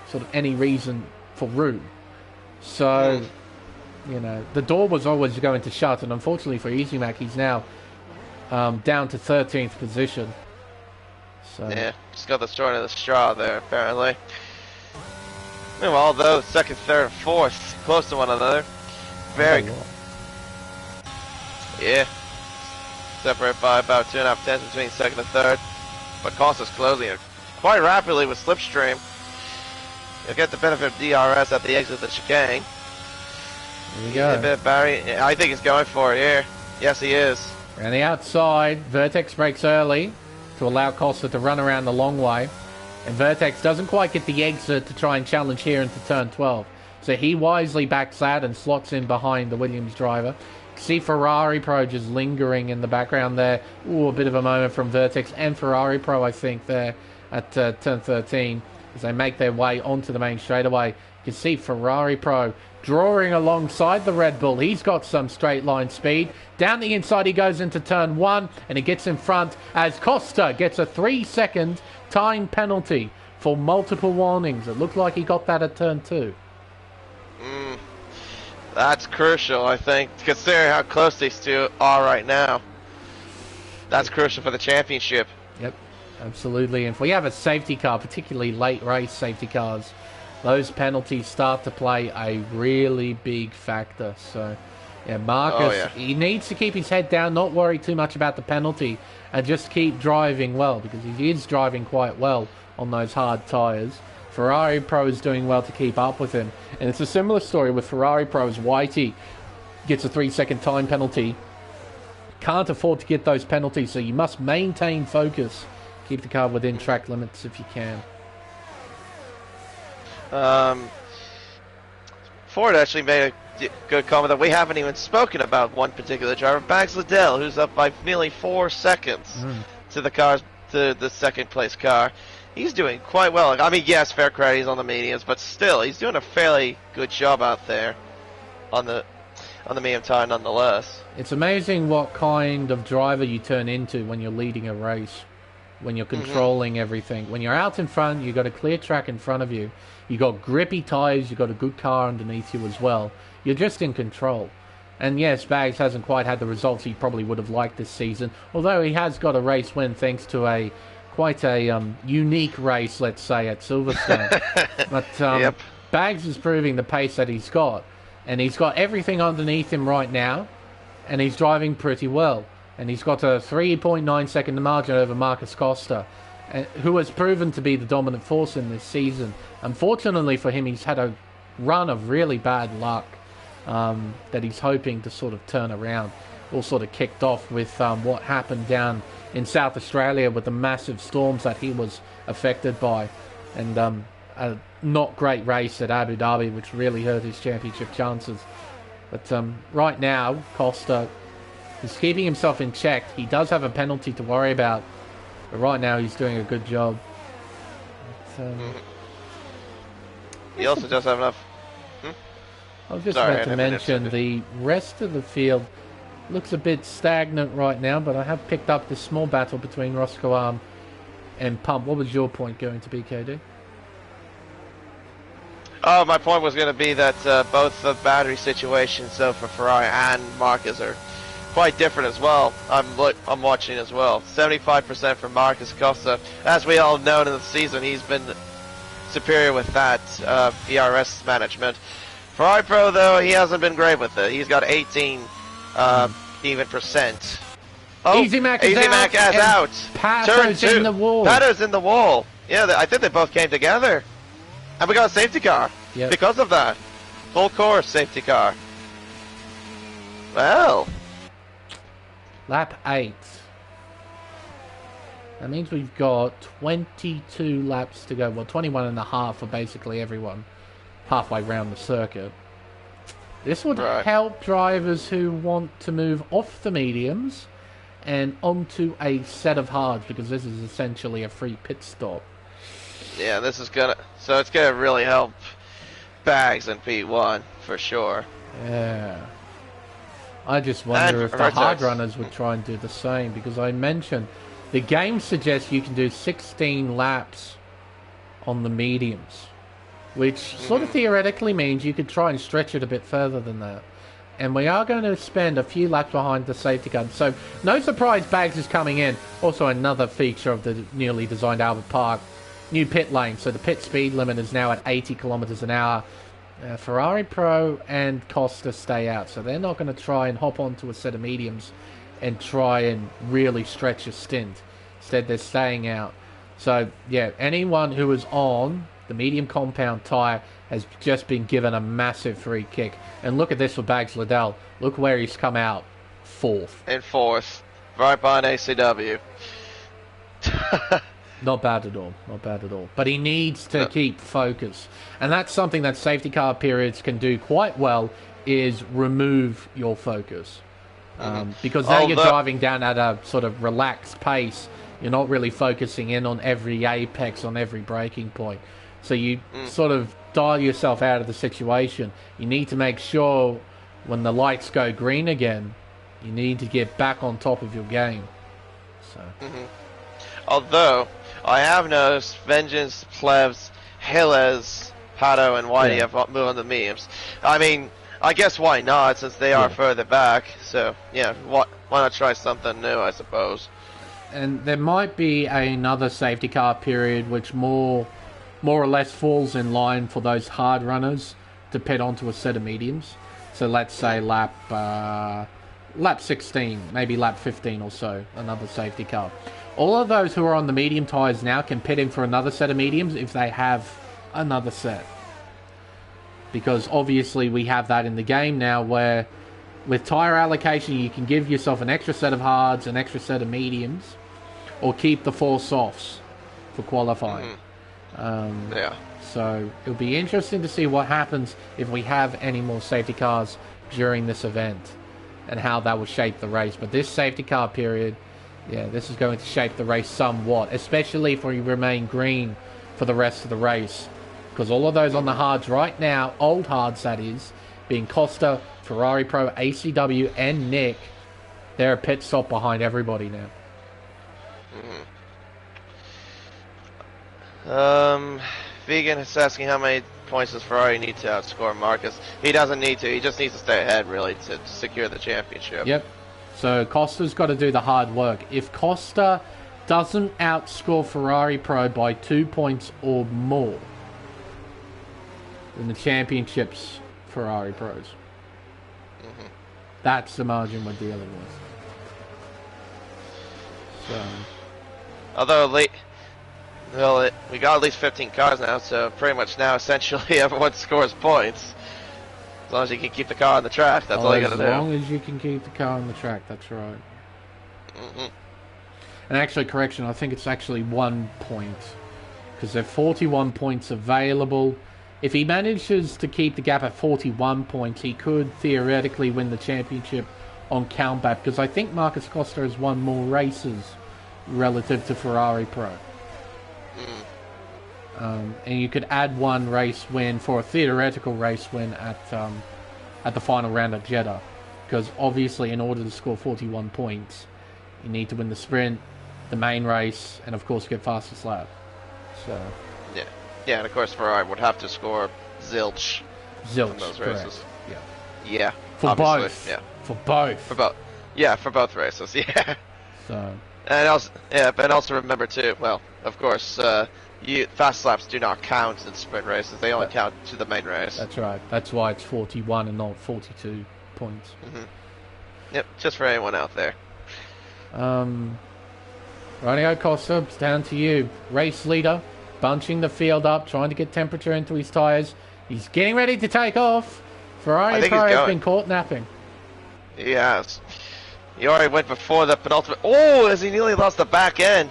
sort of any reason for room. So, you know, the door was always going to shut, and unfortunately for Easy Mac, he's now down to 13th position. So. Yeah, just got the short of the straw there, apparently. Meanwhile, though, second, third, and fourth, close to one another. Very cool. Yeah. Separate by about 2.5 tenths between second and third. But Costa's closing it quite rapidly with Slipstream. You'll get the benefit of DRS at the exit of the chicane. Here we go. A bit of Barry. I think he's going for it here. Yes, he is. And the outside, Vertex breaks early to allow Costa to run around the long way. And Vertex doesn't quite get the exit to try and challenge here into turn 12. So he wisely backs that and slots in behind the Williams driver. See Ferrari Pro just lingering in the background there. Ooh, a bit of a moment from Vertex and Ferrari Pro, I think, there at turn 13 as they make their way onto the main straightaway. You can see Ferrari Pro drawing alongside the Red Bull. He's got some straight line speed. Down the inside he goes into turn 1 and he gets in front as Costa gets a 3-second time penalty for multiple warnings. It looked like he got that at turn 2. That's crucial, I think, considering how close these two are right now. That's crucial for the championship. Yep, absolutely. And if we have a safety car, particularly late race safety cars, those penalties start to play a really big factor. So, yeah, Marcus, he needs to keep his head down, not worry too much about the penalty, and just keep driving well, because he is driving quite well on those hard tyres. Ferrari Pro is doing well to keep up with him. And it's a similar story with Ferrari Pro's Whitey. Gets a 3-second time penalty. Can't afford to get those penalties, so you must maintain focus. Keep the car within track limits if you can. Ford actually made a good comment that we haven't even spoken about one particular driver, Bags Liddell, who's up by nearly 4 seconds to the second place car. He's doing quite well. I mean, yes, fair credit, he's on the mediums, but still, he's doing a fairly good job out there on the medium tire nonetheless. It's amazing what kind of driver you turn into when you're leading a race, when you're controlling everything. When you're out in front, you've got a clear track in front of you. You've got grippy tires, you've got a good car underneath you as well. You're just in control. And yes, Bags hasn't quite had the results he probably would have liked this season, although he has got a race win thanks to quite a unique race, let's say, at Silverstone. But Bags is proving the pace that he's got. And he's got everything underneath him right now. And he's driving pretty well. And he's got a 3.9 second margin over Marcus Costa, who has proven to be the dominant force in this season. Unfortunately for him, he's had a run of really bad luck that he's hoping to sort of turn around. all sort of kicked off with what happened down in South Australia with the massive storms that he was affected by, and a not great race at Abu Dhabi, which really hurt his championship chances. But right now, Costa is keeping himself in check. He does have a penalty to worry about, but right now he's doing a good job. But, he also does have enough. I was just about to mention the rest of the field looks a bit stagnant right now, but I have picked up this small battle between Roscoe Arm and Pump. What was your point going to be, KD? Oh, my point was going to be that both the battery situations, so for Ferrari and Marquez, are quite different as well. I'm watching as well. 75% for Marquez Costa. As we all know in the season, he's been superior with that ERS management. Ferrari Pro, though, he hasn't been great with it. He's got 18 even percent. Oh, Easy Mac is out. Pato's in the wall. Pato's in the wall. Yeah, I think they both came together. And we got a safety car because of that. Full course safety car. Well. Lap 8. That means we've got 22 laps to go. Well, 21 and a half for basically everyone halfway around the circuit. This would help drivers who want to move off the mediums and onto a set of hards, because this is essentially a free pit stop. Yeah, this is gonna, so it's gonna really help Bags in P1 for sure. Yeah. I just wonder if the hard runners would try and do the same, because I mentioned the game suggests you can do 16 laps on the mediums, which sort of theoretically means you could try and stretch it a bit further than that. And we are going to spend a few laps behind the safety car. So no surprise Bags is coming in. Also another feature of the newly designed Albert Park. New pit lane, so the pit speed limit is now at 80 kilometers an hour. Ferrari Pro and Costa stay out, so they're not going to try and hop onto a set of mediums and try and really stretch a stint. Instead, they're staying out. So, yeah, anyone who is on the medium compound tyre has just been given a massive free kick. And look at this for Bags Liddell. Look where he's come out. Fourth. In fourth. Right behind ACW. Not bad at all. Not bad at all. But he needs to keep focus. And that's something that safety car periods can do quite well, is remove your focus. Because now you're driving down at a sort of relaxed pace. You're not really focusing in on every apex, on every braking point. So you sort of dial yourself out of the situation. You need to make sure when the lights go green again, you need to get back on top of your game. So. Although, I have noticed Vengeance, Plebs, Hilles, Pato, and Whitey have moved on the mediums. I mean, I guess why not, since they are further back. So, yeah, why not try something new, I suppose. And there might be another safety car period which more or less falls in line for those hard runners to pit onto a set of mediums. So let's say lap 16, maybe lap 15 or so, another safety car. All of those who are on the medium tyres now can pit in for another set of mediums if they have another set. Because obviously we have that in the game now, where with tyre allocation you can give yourself an extra set of hards, an extra set of mediums, or keep the 4 softs for qualifying. So it'll be interesting to see what happens if we have any more safety cars during this event and how that will shape the race. But this safety car period, yeah, this is going to shape the race somewhat, especially if we remain green for the rest of the race. Because all of those on the hards right now, old hards that is, being Costa, Ferrari Pro, ACW, and Nick, they're a pit stop behind everybody now. Vegan is asking how many points does Ferrari need to outscore Marcus. He doesn't need to. He just needs to stay ahead, really, to secure the championship. Yep. So Costa's got to do the hard work. If Costa doesn't outscore Ferrari Pro by 2 points or more, then the championship's Ferrari Pros. That's the margin we're dealing with. So, although we got at least 15 cars now, so pretty much now essentially everyone scores points. As long as you can keep the car on the track, that's all you gotta do. As long as you can keep the car on the track, that's right. And actually, correction, I think it's actually 1 point. Because there are 41 points available. If he manages to keep the gap at 41 points, he could theoretically win the championship on countback. Because I think Marcus Costa has won more races relative to Ferrari Pro. And you could add 1 race win for a theoretical race win at the final round at Jeddah. Because obviously, in order to score 41 points, you need to win the sprint, the main race, and of course get fastest lap. So yeah, and of course Ferrari would have to score zilch in those races. Yeah, for obviously, both. Yeah, for both. Yeah, for both races. Yeah. So. But also remember too. Well, of course, fast laps do not count in sprint races. They only count to the main race. That's right. That's why it's 41 and not 42 points. Yep, just for anyone out there. Radio Costa, it's down to you. Race leader, bunching the field up, trying to get temperature into his tyres. He's getting ready to take off. Ferrari Pro has been caught napping. Yes. He already went before the penultimate. Oh, as he nearly lost the back end.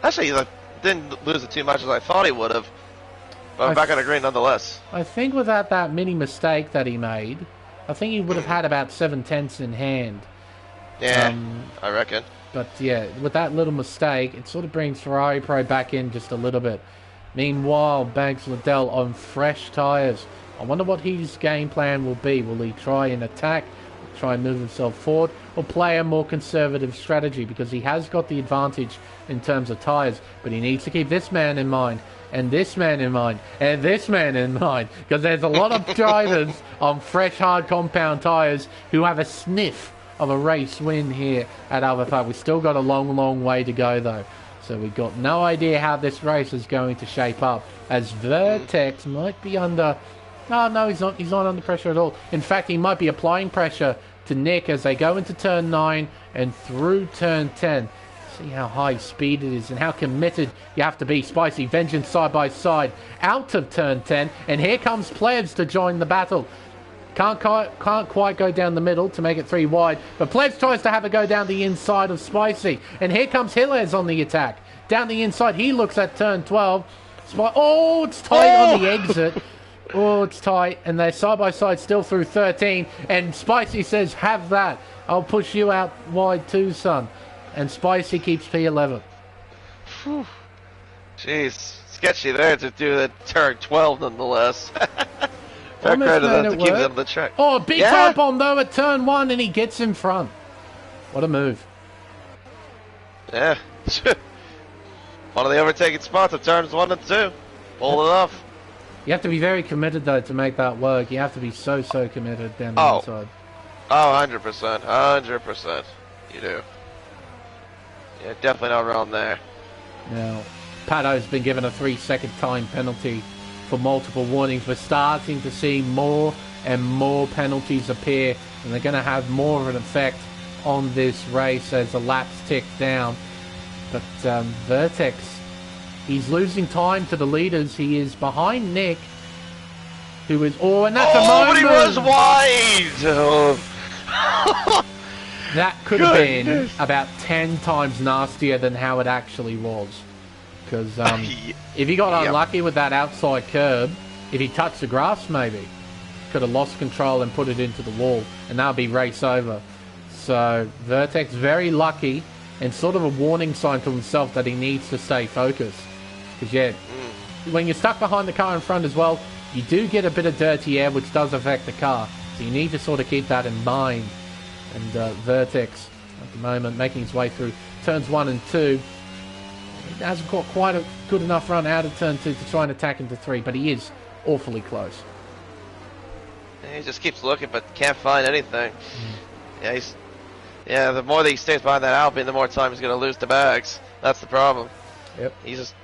Actually, he didn't lose it too much as I thought he would have. But I'm back on the green nonetheless. I think without that mini mistake that he made, I think he would have had about 7/10 in hand. Yeah, I reckon. But yeah, with that little mistake, it sort of brings Ferrari Pro back in just a little bit. Meanwhile, Banks Liddell on fresh tyres. I wonder what his game plan will be. Will he try and attack, try and move himself forward, or play a more conservative strategy? Because he has got the advantage in terms of tyres, but he needs to keep this man in mind, and this man in mind, and this man in mind, because there's a lot of drivers on fresh hard compound tyres who have a sniff of a race win here at Albert Park. We've still got a long way to go though, so we've got no idea how this race is going to shape up, as Vertex might be under... No, he's not under pressure at all. In fact, he might be applying pressure to Nick as they go into turn 9 and through turn 10. See how high speed it is and how committed you have to be. Spicy Vengeance side by side out of turn 10, and here comes Plebs to join the battle. Can't quite go down the middle to make it 3 wide, but Plebs tries to have a go down the inside of Spicy, and here comes Hillez on the attack. Down the inside, he looks at turn 12. Oh, it's tight on the exit. Oh, it's tight, and they're side by side still through 13, and Spicy says, have that. I'll push you out wide too, son. And Spicy keeps P11. Whew. Jeez, sketchy there to do the turn 12 nonetheless. Fair credit to them to keep them on the track. Oh, big tire bomb though at turn 1, and he gets in front. What a move. Yeah. One of the overtaking spots of turns 1 and 2. Pulled it off. You have to be very committed though to make that work. You have to be so committed down the inside. Oh, 100%. 100%. You do. Yeah, definitely not wrong there. Now, Pato's been given a 3-second time penalty for multiple warnings. We're starting to see more and more penalties appear, and they're going to have more of an effect on this race as the laps tick down. But Vertex, he's losing time to the leaders. He is behind Nick, who is... Oh, and that's a moment! But he was wide! That could have been about 10 times nastier than how it actually was. Because if he got unlucky with that outside curb, if he touched the grass maybe, could have lost control and put it into the wall, and that would be race over. So Vertex very lucky, and sort of a warning sign to himself that he needs to stay focused. Because when you're stuck behind the car in front as well, you do get a bit of dirty air, which does affect the car. So you need to sort of keep that in mind. And Vertex, at the moment, making his way through turns 1 and 2. He hasn't got quite a good enough run out of turn 2 to try and attack into 3, but he is awfully close. He just keeps looking, but can't find anything. Yeah, the more that he stays behind that Alpine, the more time he's going to lose the bags. That's the problem. Yep. He just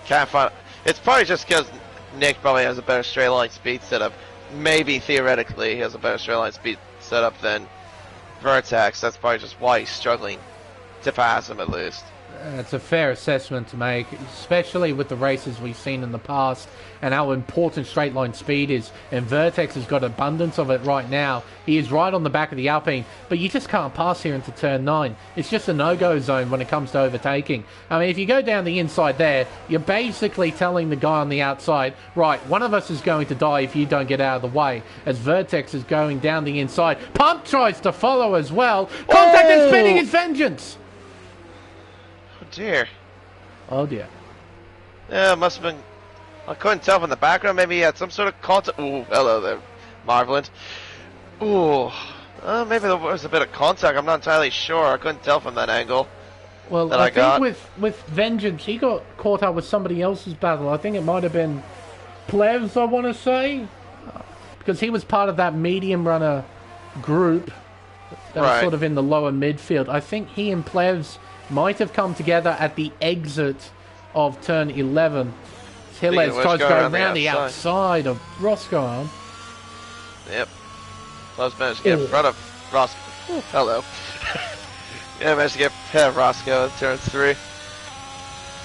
can't find... It's probably just because Nick probably has a better straight line speed setup. Maybe theoretically he has a better straight line speed setup than Vertex. That's probably just why he's struggling to pass him at least. It's a fair assessment to make, especially with the races we've seen in the past and how important straight line speed is. And Vertex has got abundance of it right now. He is right on the back of the Alpine, but you just can't pass here into turn 9. It's just a no-go zone when it comes to overtaking. I mean, if you go down the inside there, you're basically telling the guy on the outside, right, one of us is going to die if you don't get out of the way, as Vertex is going down the inside. Pump tries to follow as well. Contact and spinning his vengeance. Dear. Oh dear. Yeah, it must have been. I couldn't tell from the background. Maybe he had some sort of contact. Ooh, hello there, Marvelant. Ooh, maybe there was a bit of contact. I'm not entirely sure. I couldn't tell from that angle. Well, I think with Vengeance, he got caught up with somebody else's battle. I think it might have been Plevs, I want to say, because he was part of that medium runner group that was sort of in the lower midfield. I think he and Plevs might have come together at the exit of turn 11. Hillez tries to go around the outside of Roscoe. Yep. Close managed to get in front of Roscoe. Oh, hello. Yeah, managed to get ahead of Roscoe in turn 3.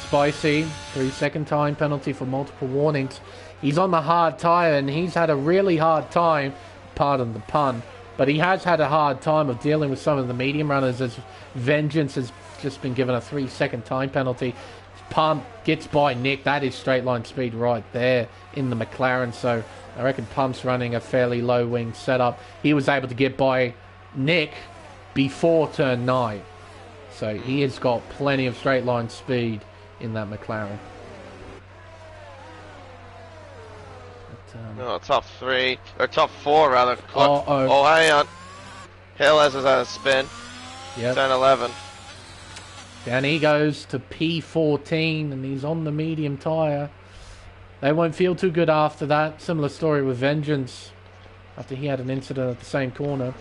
Spicy, 3-second time penalty for multiple warnings. He's on the hard tyre and he's had a really hard time, pardon the pun, but he has had a hard time of dealing with some of the medium runners as Vengeance has just been given a 3-second time penalty. Pump gets by Nick. That is straight line speed right there in the McLaren. So I reckon Pump's running a fairly low wing setup. He was able to get by Nick before turn 9. So he has got plenty of straight line speed in that McLaren. But, top 3 or top 4 rather. Oh, hang on. Hillez is out of spin. Yep. Turn 11. Down he goes to P14 and he's on the medium tyre. They won't feel too good after that. Similar story with Vengeance after he had an incident at the same corner.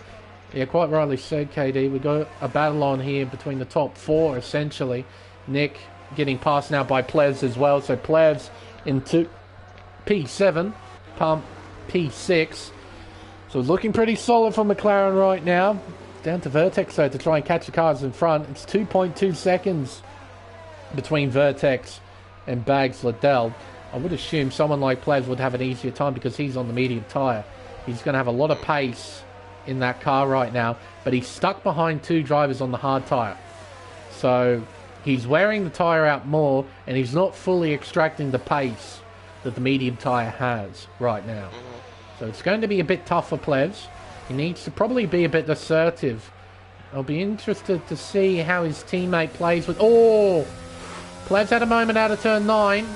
Yeah, quite rightly said, KD. We got a battle on here between the top 4 essentially. Nick getting passed now by Plevs as well. So Plevs into P7, Pump P6. So looking pretty solid for McLaren right now. Down to Vertex though to try and catch the cars in front. It's 2.2 seconds between Vertex and Bags Liddell. I would assume someone like Plevs would have an easier time because he's on the medium tyre. He's going to have a lot of pace in that car right now, but he's stuck behind 2 drivers on the hard tyre. So he's wearing the tyre out more and he's not fully extracting the pace that the medium tyre has right now. So it's going to be a bit tough for Plevs. He needs to probably be a bit assertive. I'll be interested to see how his teammate plays with... Oh! Plevs had a moment out of turn 9.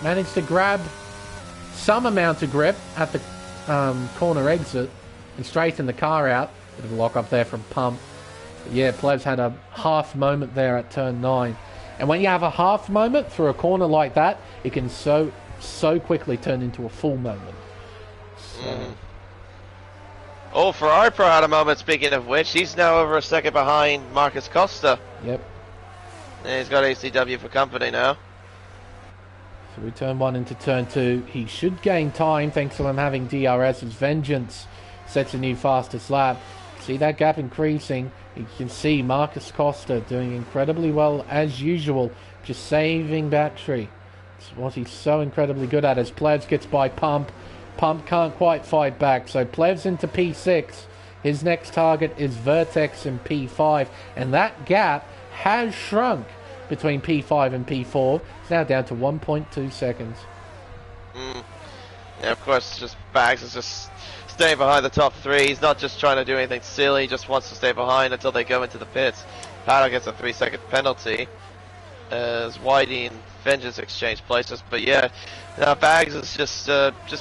Managed to grab some amount of grip at the corner exit and straighten the car out. Bit of a lock up there from Pump. But yeah, Plevs had a half moment there at turn 9. And when you have a half moment through a corner like that, it can so quickly turn into a full moment. So... Oh, Ferrari Pro had a moment, speaking of which. He's now over a second behind Marcus Costa. Yep. And he's got ACW for company now. So we turn 1 into turn 2. He should gain time thanks to him having DRS as Vengeance sets a new fastest lap. See that gap increasing. You can see Marcus Costa doing incredibly well as usual. Just saving battery. It's what he's so incredibly good at as Plevs gets by Pump. Pump can't quite fight back, so Plevs into P6. His next target is Vertex in P5, and that gap has shrunk between P5 and P4. It's now down to 1.2 seconds. Yeah, of course, just Bags is just staying behind the top 3. He's not just trying to do anything silly, he just wants to stay behind until they go into the pits. Paddock gets a 3-second penalty as Whitey and Vengeance exchange places, but yeah, Bags is just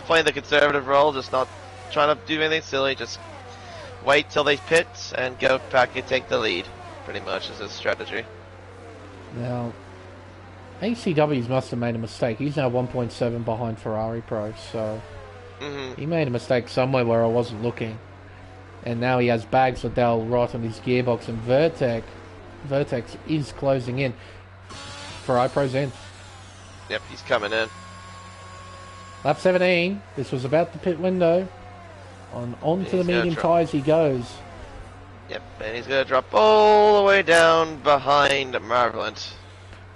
playing the conservative role, just not trying to do anything silly, just wait till they pit and go back and take the lead, pretty much is his strategy. Now, ACWs must have made a mistake. He's now 1.7 behind Ferrari Pro, so he made a mistake somewhere where I wasn't looking. And now he has Bags Liddell right on his gearbox, and Vertex is closing in. Ferrari Pro's in. Yep, he's coming in. Lap 17. This was about the pit window. Onto the medium tyres he goes. Yep, and he's gonna drop all the way down behind Marvelant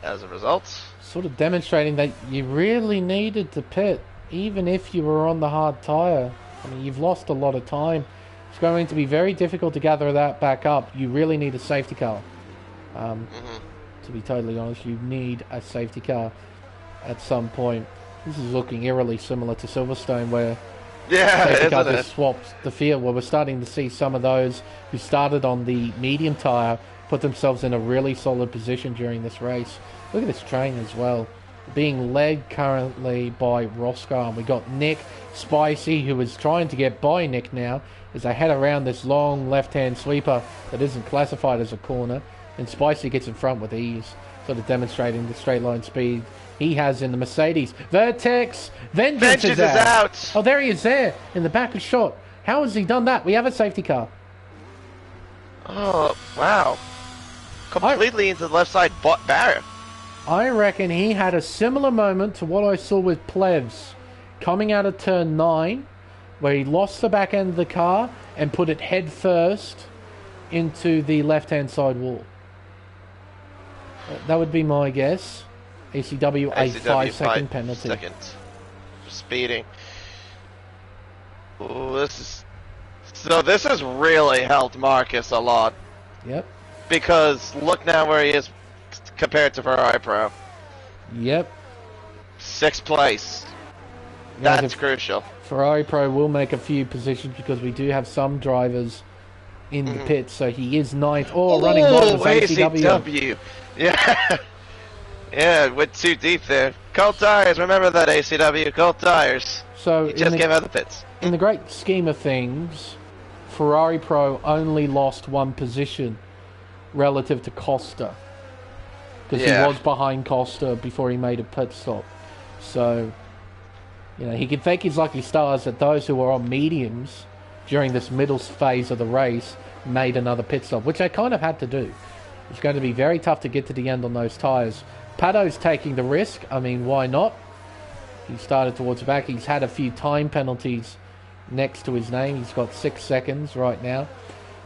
as a result. Sort of demonstrating that you really needed to pit, even if you were on the hard tyre. I mean, you've lost a lot of time. It's going to be very difficult to gather that back up. You really need a safety car. To be totally honest, you need a safety car at some point. This is looking eerily similar to Silverstone, where safety cars have swapped the field, where we're starting to see some of those who started on the medium tyre put themselves in a really solid position during this race. Look at this train as well, being led currently by Roscar. And we got Nick Spicy, who is trying to get by Nick now as they head around this long left-hand sweeper that isn't classified as a corner, and Spicy gets in front with ease, sort of demonstrating the straight line speed he has in the Mercedes. Vertex Vengeance is out. Oh, there he is, there in the back of shot. How has he done that? We have a safety car. Oh, wow. Completely into the left side barrier. I reckon he had a similar moment to what I saw with Plevs coming out of turn 9, where he lost the back end of the car and put it head first into the left-hand side wall. That would be my guess. ACW, a 5-second penalty. Speeding. Ooh, this has really helped Marcus a lot. Yep. Because look now where he is compared to Ferrari Pro. Yep. 6th place. That's crucial. Ferrari Pro will make a few positions because we do have some drivers in the pit, so he is 9th. Running bottom of ACW. Yeah. Yeah, went too deep there. Cold tires, remember that, ACW, cold tires. So he just came out of the pits. In the great scheme of things, Ferrari Pro only lost 1 position relative to Costa, because he was behind Costa before he made a pit stop. So, you know, he can thank his lucky stars that those who were on mediums during this middle phase of the race made another pit stop, which they kind of had to do. It's going to be very tough to get to the end on those tyres. Pado's taking the risk. I mean, why not? He started towards the back. He's had a few time penalties next to his name. He's got 6 seconds right now.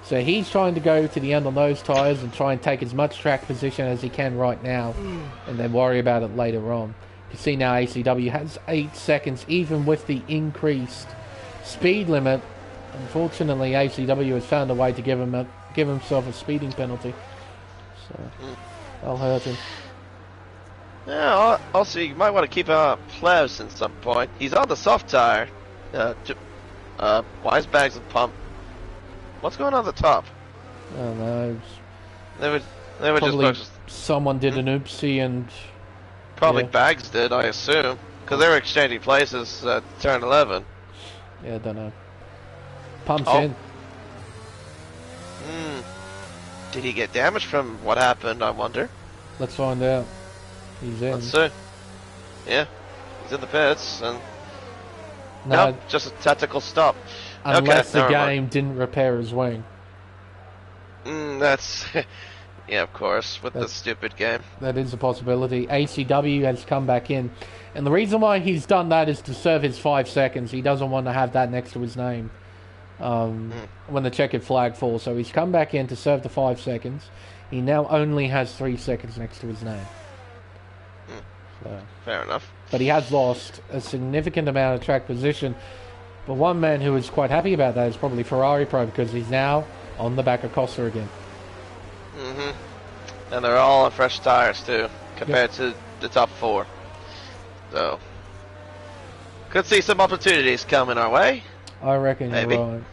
So he's trying to go to the end on those tyres and try and take as much track position as he can right now and then worry about it later on. You can see now ACW has 8 seconds, even with the increased speed limit. Unfortunately, ACW has found a way to give himself a speeding penalty. So that'll hurt him. Yeah, also you might want to keep Plevs at some point. He's on the soft tire. Wise bags and pump. What's going on at the top? I don't know. They were just someone did an oopsie and probably Bags did, I assume, because they were exchanging places at turn 11. Yeah, I don't know. Pumps in. Did he get damaged from what happened, I wonder? Let's find out. He's in. Let's see. Yeah, he's in the pits, and no, just a tactical stop. Unless the game didn't repair his wing. That's yeah, of course, with the stupid game. That is a possibility. ACW has come back in, and the reason why he's done that is to serve his 5 seconds. He doesn't want to have that next to his name when the checkered flag falls. So he's come back in to serve the 5 seconds. He now only has 3 seconds next to his name. So. Fair enough. But he has lost a significant amount of track position. But one man who is quite happy about that is probably Ferrari Pro, because he's now on the back of Costa again. And they're all on fresh tires too, compared to the top 4. So, could see some opportunities coming our way. I reckon Maybe. You're right.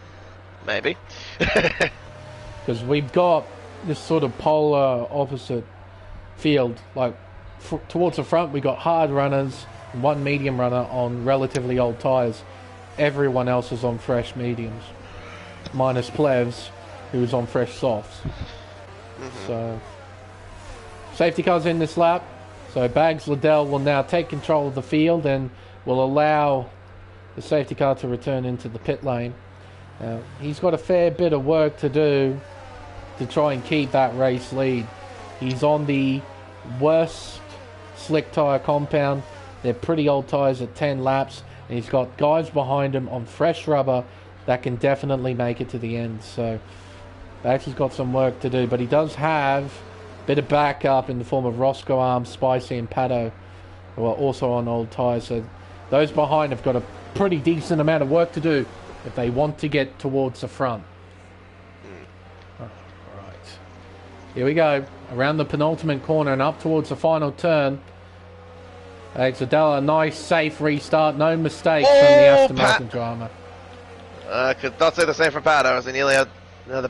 Maybe. Because we've got this sort of polar opposite field. Like, towards the front, we got hard runners, and 1 medium runner on relatively old tyres. Everyone else is on fresh mediums, minus Plevs, who's on fresh softs. So, safety cars in this lap. So Bags Liddell will now take control of the field and will allow the safety car to return into the pit lane. He's got a fair bit of work to do to try and keep that race lead. He's on the worst slick tyre compound. They're pretty old tyres at 10 laps. And he's got guys behind him on fresh rubber that can definitely make it to the end. So Bax has got some work to do, but he does have a bit of backup in the form of Roscoe Arm, Spicy and Pato, who are also on old tyres. So those behind have got a pretty decent amount of work to do if they want to get towards the front. Right. Here we go. Around the penultimate corner and up towards the final turn. Adela, a nice, safe restart. No mistakes from the Aston Martin driver. Could not say the same for Pato, as he nearly had the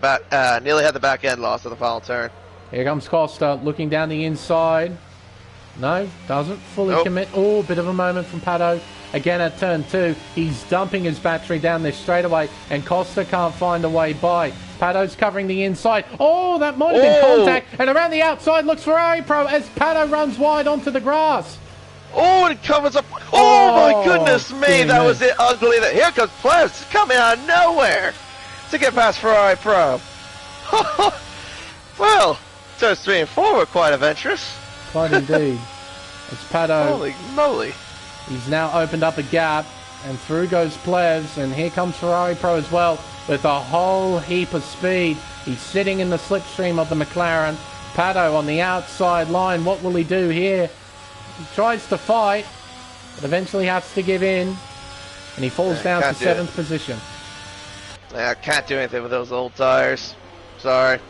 back end loss of the final turn. Here comes Costa, looking down the inside. No, doesn't fully commit. Oh, bit of a moment from Pato. Again at turn 2, he's dumping his battery down this straightaway, and Costa can't find a way by. Pato's covering the inside. Oh, that might have been contact. And around the outside looks Ferrari Pro as Pato runs wide onto the grass. Oh, and it covers up. Oh, my goodness me, that was it ugly. Here comes Plebs coming out of nowhere to get past Ferrari Pro. Well, turns 3 and 4 were quite adventurous. Quite indeed. It's Pato. Holy moly. He's now opened up a gap, and through goes Plebs, and here comes Ferrari Pro as well with a whole heap of speed. He's sitting in the slipstream of the McLaren. Pato on the outside line. What will he do here? He tries to fight, but eventually has to give in, and he falls down to 7th position. Yeah, I can't do anything with those old tires. Sorry.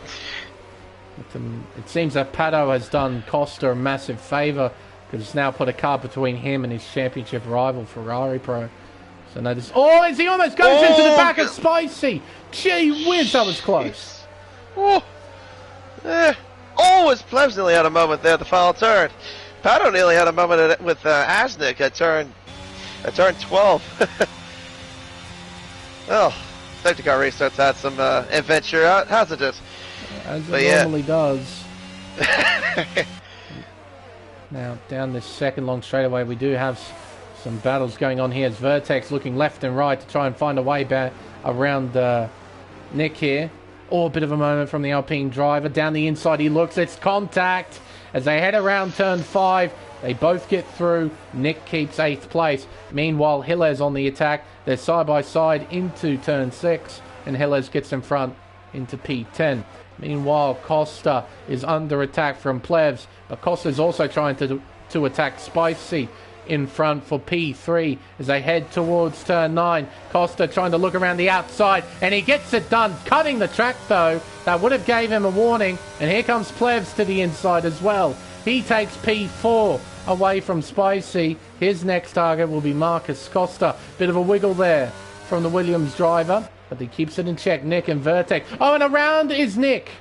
It seems that Pato has done Costa a massive favour, because it's now put a car between him and his championship rival, Ferrari Pro. So notice... Oh, as he almost goes into the back of Spicy! Gee whiz, that was close. Oh, it's Plebs nearly had a moment there at the final turn. Pato nearly had a moment with Asnick at turn 12. Well, safety car restarts had some adventure out, hasn't it? As it normally does. Now, down this second long straightaway, we do have some battles going on here. As Vertex looking left and right to try and find a way back around Nick here. Oh, a bit of a moment from the Alpine driver. Down the inside he looks, it's contact. As they head around turn 5, they both get through. Nick keeps 8th place. Meanwhile, Gilles on the attack. They're side by side into turn 6, and Gilles gets in front into P10. Meanwhile, Costa is under attack from Plebs, but Costa's also trying to attack Spicy in front for P3 as they head towards turn 9. Costa trying to look around the outside, and he gets it done, cutting the track though. That would have gave him a warning, and here comes Plebs to the inside as well. He takes P4 away from Spicy. His next target will be Marcus Costa. Bit of a wiggle there from the Williams driver, but he keeps it in check. Nick and Vertex. Oh, and around is Nick.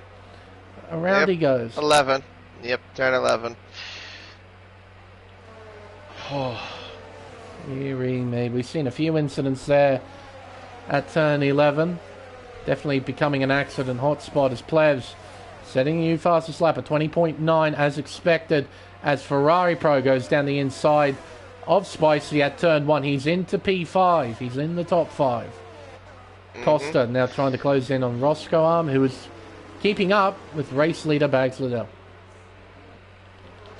Around he goes. 11. Yep, turn 11. We've seen a few incidents there at turn 11. Definitely becoming an accident hotspot as Plebs setting a new fastest lap at 20.9 as expected, as Ferrari Pro goes down the inside of Spicy at turn 1. He's into P5. He's in the top 5. Costa now trying to close in on Roscoe Arm, who is keeping up with race leader Bags Liddell.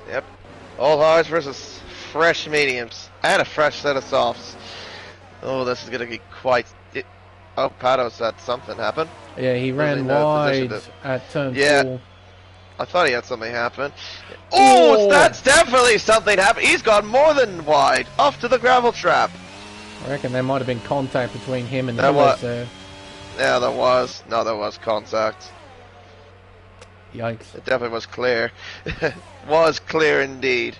Yep. Old hards versus fresh mediums. And a fresh set of softs. Oh, this is going to be quite... Oh, Pato's had something happen. Yeah, he ran wide at turn 4. I thought he had something happen. Oh, that's definitely something happen. He's gone more than wide. Off to the gravel trap. I reckon there might have been contact between him and Gilles there. Yeah, there was. No, there was contact. Yikes. It definitely was clear. Was clear indeed.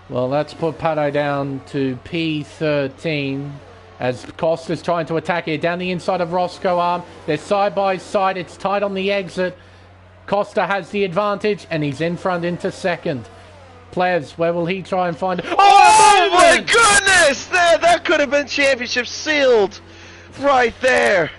Well, that's put Pato down to P13 as Costa's trying to attack here down the inside of Roscoe Arm. They're side by side. It's tight on the exit. Costa has the advantage, and he's in front into second. Plebs, where will he try and find... Oh my goodness! That could have been championship sealed. Right there.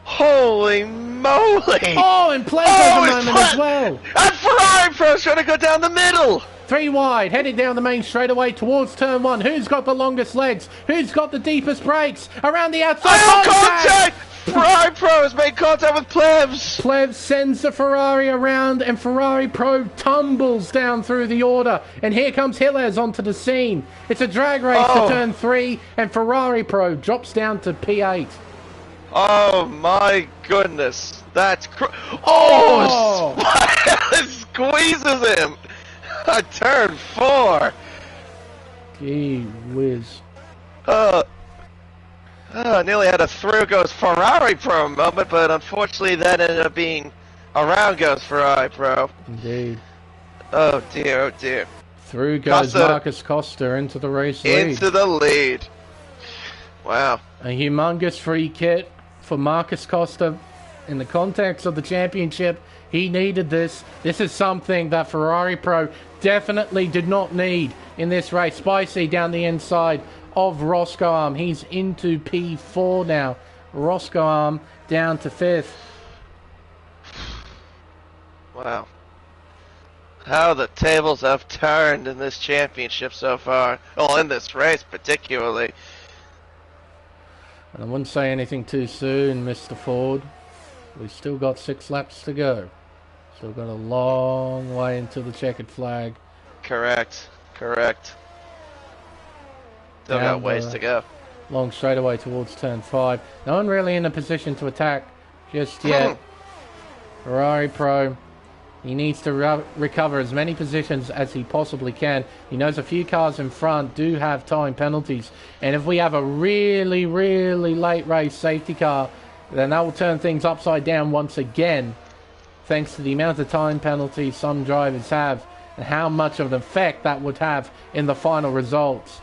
Holy moly! Oh, and Plebs has a moment as well. And Ferrari Pro's trying to go down the middle. 3 wide, heading down the main straightaway towards turn 1. Who's got the longest legs? Who's got the deepest brakes? Around the outside. Contact! Ferrari Pro has made contact with Plebs. Plebs sends the Ferrari around, and Ferrari Pro tumbles down through the order. And here comes Gilles onto the scene. It's a drag race to turn 3, and Ferrari Pro drops down to P8. Oh my goodness. That's Oh! it squeezes him. A turn 4. Gee whiz. Nearly had a through goes Ferrari Pro moment, but unfortunately that ended up being around goes Ferrari Pro. Indeed. Oh dear, oh dear. Through goes Marcus Costa into the race lead. Into the lead. Wow. A humongous free kit for Marcus Costa. In the context of the championship, he needed this. This is something that Ferrari Pro definitely did not need in this race. Spicy down the inside of Roscoe. He's into P4 now. Roscoe down to 5th. Wow. How the tables have turned in this championship so far. Well, in this race particularly. And I wouldn't say anything too soon, Mr. Ford. We've still got 6 laps to go. Still got a long way until the checkered flag. Correct. Correct. Still got ways to go. Long straightaway towards turn 5. No one really in a position to attack just yet. Ferrari Pro, he needs to recover as many positions as he possibly can. He knows a few cars in front do have time penalties. And if we have a really, really late race safety car, then that will turn things upside down once again, thanks to the amount of time penalties some drivers have and how much of an effect that would have in the final results.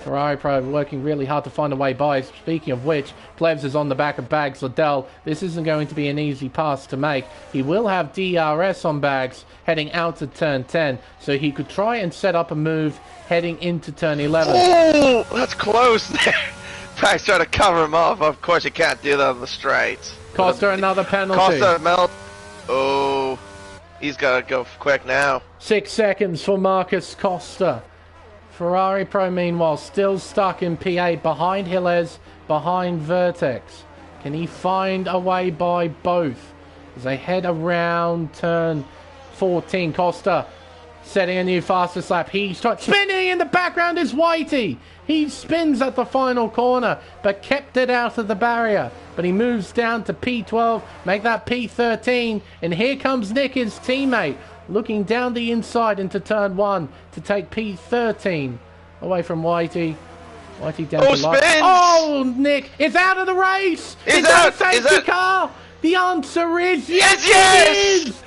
Ferrari Pro working really hard to find a way by. Speaking of which, Plebs is on the back of Bags Liddell. This isn't going to be an easy pass to make. He will have DRS on Bags heading out to turn 10, so he could try and set up a move heading into turn 11. Oh, that's close there. Bags trying to cover him off. Of course, you can't do that on the straight. Costa another penalty. Costa melt. Oh, he's got to go quick now. 6 seconds for Marcus Costa. Ferrari Pro, meanwhile, still stuck in P8 behind Hilles, behind Vertex. Can he find a way by both as they head around turn 14? Costa setting a new fastest lap. He's spinning in the background is Whitey. He spins at the final corner, but kept it out of the barrier. But he moves down to P12, make that P13, and here comes Nick, his teammate, looking down the inside into turn 1 to take P13 away from Whitey. Whitey down to light. Spins! Oh, Nick, it's out of the race! It's out! A safety car! The answer is yes, it is!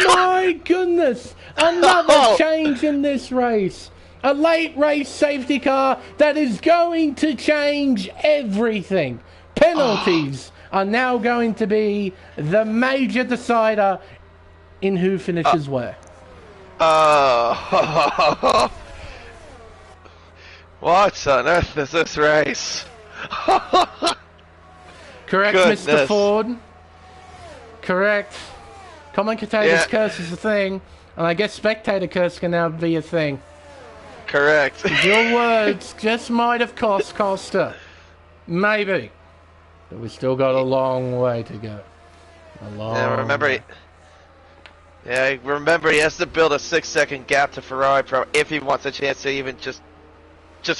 Oh my goodness! Another change in this race. A late race safety car that is going to change everything. Penalties are now going to be the major decider in who finishes where. What on earth is this race? Correct, Goodness. Mr. Ford. Correct. Commentator's curse is a thing, and I guess spectator curse can now be a thing. Correct. Your words just might have cost Costa. Maybe. But we've still got a long way to go. A long way. Remember he has to build a 6-second gap to Ferrari Pro if he wants a chance to even just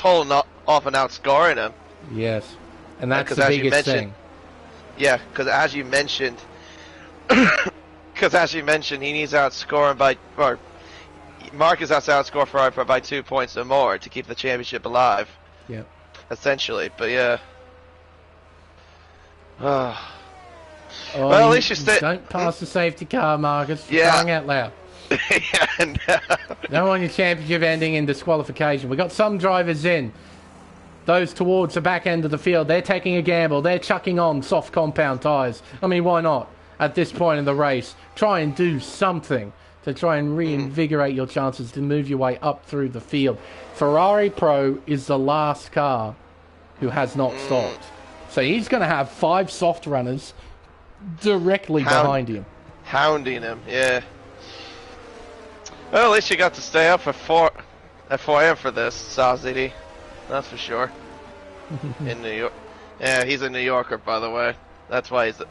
hold off and outscoring him. Yes. And that's the biggest thing. Yeah, because as you mentioned, he needs to outscore him or Marcus has to outscore Ferrari Pro by 2 points or more to keep the championship alive. Yep. Essentially, but yeah. Well, at least you don't pass the safety car, Marcus. For Yeah. crying out loud. Yeah, no. Don't want your championship ending in disqualification. We've got some drivers in. Those towards the back end of the field, they're taking a gamble. They're chucking on soft compound tyres. I mean, why not? At this point in the race, try and do something to try and reinvigorate your chances to move your way up through the field. Ferrari Pro is the last car who has not stopped. So he's going to have 5 soft runners directly behind him. Hounding him, yeah. Well, at least you got to stay up at 4 a.m. for this, Sazidi. That's for sure. In New York. Yeah, he's a New Yorker, by the way. That's why it's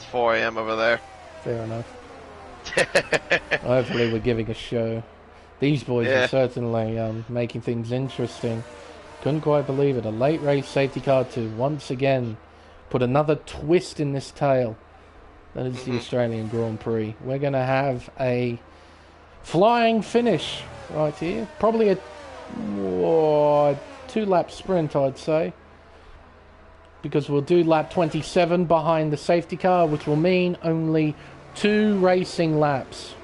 4 a.m. over there. Fair enough. Hopefully we're giving a show. These boys are certainly making things interesting. Couldn't quite believe it. A late race safety car to once again put another twist in this tale. That is the Australian Grand Prix. We're going to have a flying finish right here. Probably a 2-lap sprint, I'd say. Because we'll do lap 27 behind the safety car, which will mean only 2 racing laps.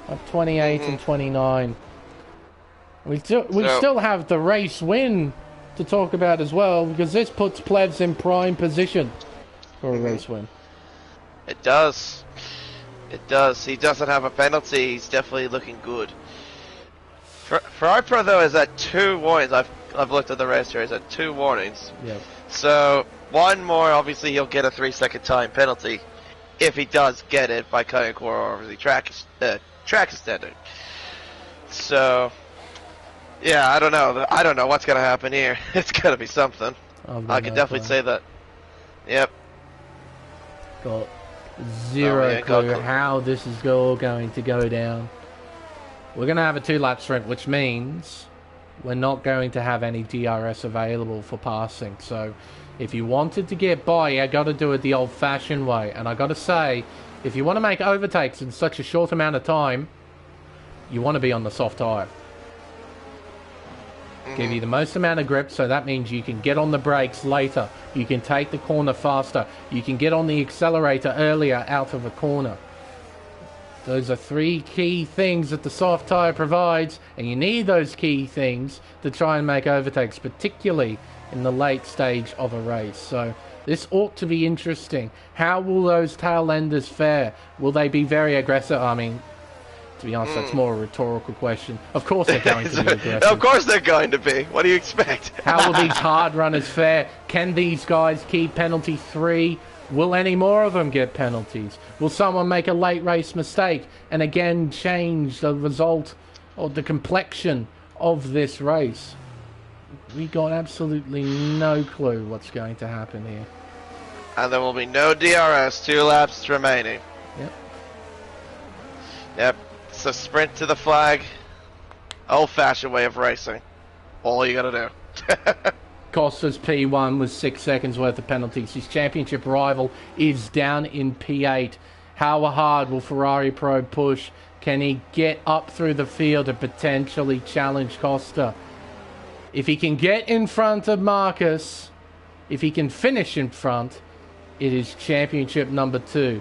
Lap 28 and 29. We still have the race win to talk about as well, because this puts Plevs in prime position for a race win. It does. It does. He doesn't have a penalty. He's definitely looking good. For iPro though, is at 2 warnings. I've looked at the race here. He's at 2 warnings. Yep. So 1 more, obviously he'll get a 3-second time penalty if he does get it by cutting a corner over the track extender. So yeah, I don't know. I don't know what's gonna happen here. It's gonna be something. I can definitely say that. Yep. Got zero clue how this is all going to go down. We're going to have a 2-lap sprint, which means we're not going to have any DRS available for passing. So if you wanted to get by, you got to do it the old-fashioned way. And I got to say, if you want to make overtakes in such a short amount of time, you want to be on the soft tyre. Give you the most amount of grip, so that means you can get on the brakes later. You can take the corner faster. You can get on the accelerator earlier out of a corner. Those are 3 key things that the soft tyre provides, and you need those key things to try and make overtakes, particularly in the late stage of a race. So this ought to be interesting. How will those tail enders fare? Will they be very aggressive? I mean, to be honest, that's more a rhetorical question. Of course they're going to be aggressive. Of course they're going to be. What do you expect? How will these hard runners fare? Can these guys keep penalty 3? Will any more of them get penalties? Will someone make a late race mistake and again change the result or the complexion of this race? We got absolutely no clue what's going to happen here. And there will be no DRS, 2 laps remaining. Yep. Yep. It's a sprint to the flag. Old-fashioned way of racing. All you gotta do. Costa's P1 was 6 seconds worth of penalties. His championship rival is down in P8. How hard will Ferrari Pro push? Can he get up through the field and potentially challenge Costa? If he can get in front of Marcus, if he can finish in front, it is championship number 2.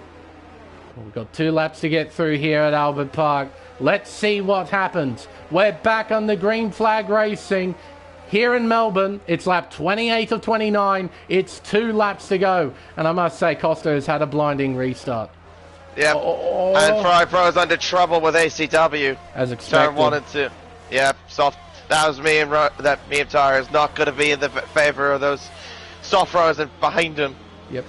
Well, we've got 2 laps to get through here at Albert Park. Let's see what happens. We're back on the green flag racing. Here in Melbourne, it's lap 28 of 29. It's 2 laps to go. And I must say, Costa has had a blinding restart. Yep. Oh. And Ferrari Pro is under trouble with ACW. As expected. Turn 1 and 2. Yep. Soft. That was me and that medium tire is not going to be in the favor of those soft rows and behind him. Yep.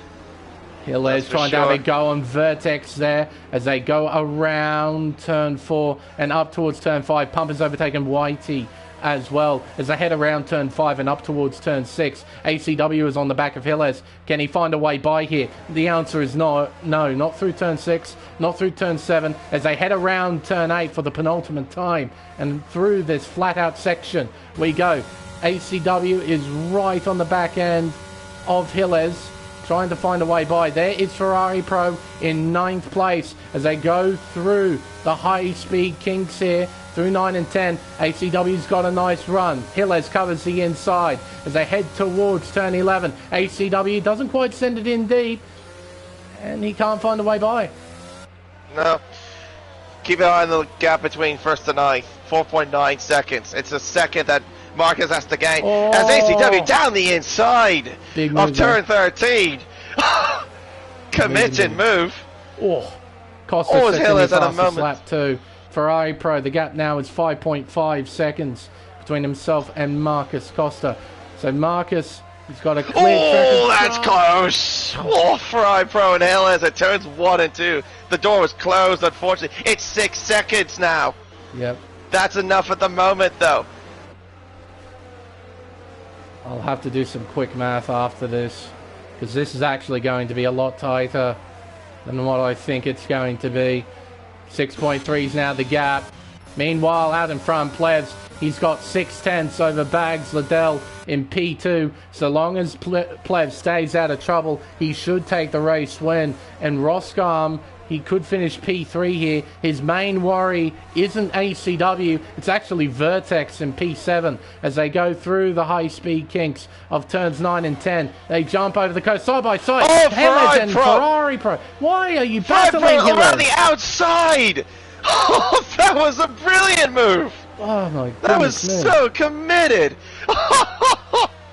Hiller's trying to have a go on Vertex there as they go around turn 4 and up towards turn 5. Pump has overtaken Whitey as well as they head around turn 5 and up towards turn 6. ACW is on the back of Hilles. Can he find a way by here? The answer is no, not through turn 6, not through turn 7, as they head around turn 8 for the penultimate time. And through this flat out section we go. ACW is right on the back end of Hilles, trying to find a way by. There is Ferrari Pro in 9th place as they go through the high-speed kinks here, through 9 and 10. ACW's got a nice run. Hilles covers the inside as they head towards turn 11. ACW doesn't quite send it in deep, and he can't find a way by. No. Keep an eye on the gap between 1st and 9th. 4.9 seconds. It's a second that Marcus has to gain. Oh. As ACW down the inside of turn 13. Committed move. Oh, Costa Always Hilles at a moment. Lap 2. Ferrari Pro, the gap now is 5.5 seconds between himself and Marcus Costa. So Marcus, he's got a clear track. Oh, that's close. Oh, Ferrari Pro and Hilles at turns 1 and 2. The door was closed, unfortunately. It's 6 seconds now. Yep. That's enough at the moment, though. I'll have to do some quick math after this, because this is actually going to be a lot tighter than what I think it's going to be. 6.3 is now the gap. Meanwhile, out in front, Plebs, he's got 6/10 over Bags Liddell in P2. So long as Plebs stays out of trouble, he should take the race win. And Roscom, he could finish P3 here. His main worry isn't ACW, it's actually Vertex in P7 as they go through the high-speed kinks of turns 9 and 10. They jump over the coast side by side. Oh, Hillers and Ferrari Pro. Why are you battling Hillers? Around the outside! Oh, that was a brilliant move! Oh my goodness. That was so committed!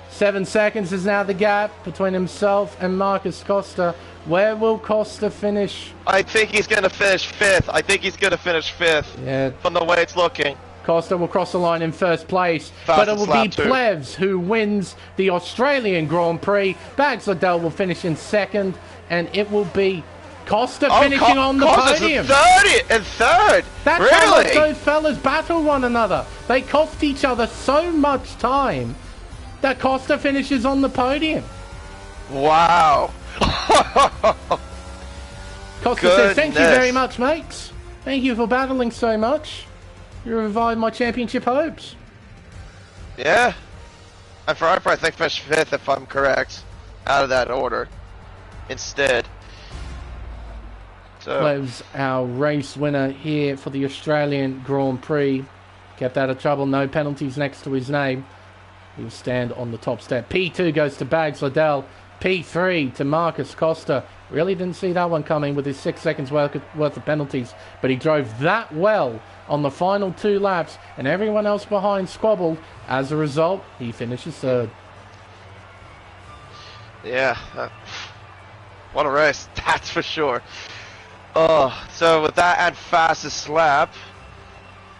7 seconds is now the gap between himself and Marcus Costa. Where will Costa finish? I think he's going to finish 5th. I think he's going to finish 5th. Yeah. From the way it's looking. Costa will cross the line in first place. But it will be Plevs who wins the Australian Grand Prix. Bags Liddell will finish in 2nd. And it will be Costa finishing on the podium. Third. That's really? how much those fellas battle one another. They cost each other so much time that Costa finishes on the podium. Wow. Costa says, thank you very much, mates. Thank you for battling so much. You revived my championship hopes. Yeah. And for I think finished 5th, if I'm correct, out of that order. Instead. So. Plevs, our race winner here for the Australian Grand Prix. Kept out of trouble, no penalties next to his name. He'll stand on the top step. P2 goes to Bags Liddell. P3 to Marcus Costa. Really didn't see that one coming with his 6 seconds worth of penalties. But he drove that well on the final 2 laps. And everyone else behind squabbled. As a result, he finishes 3rd. Yeah. What a race. That's for sure. Oh, so with that and fastest lap,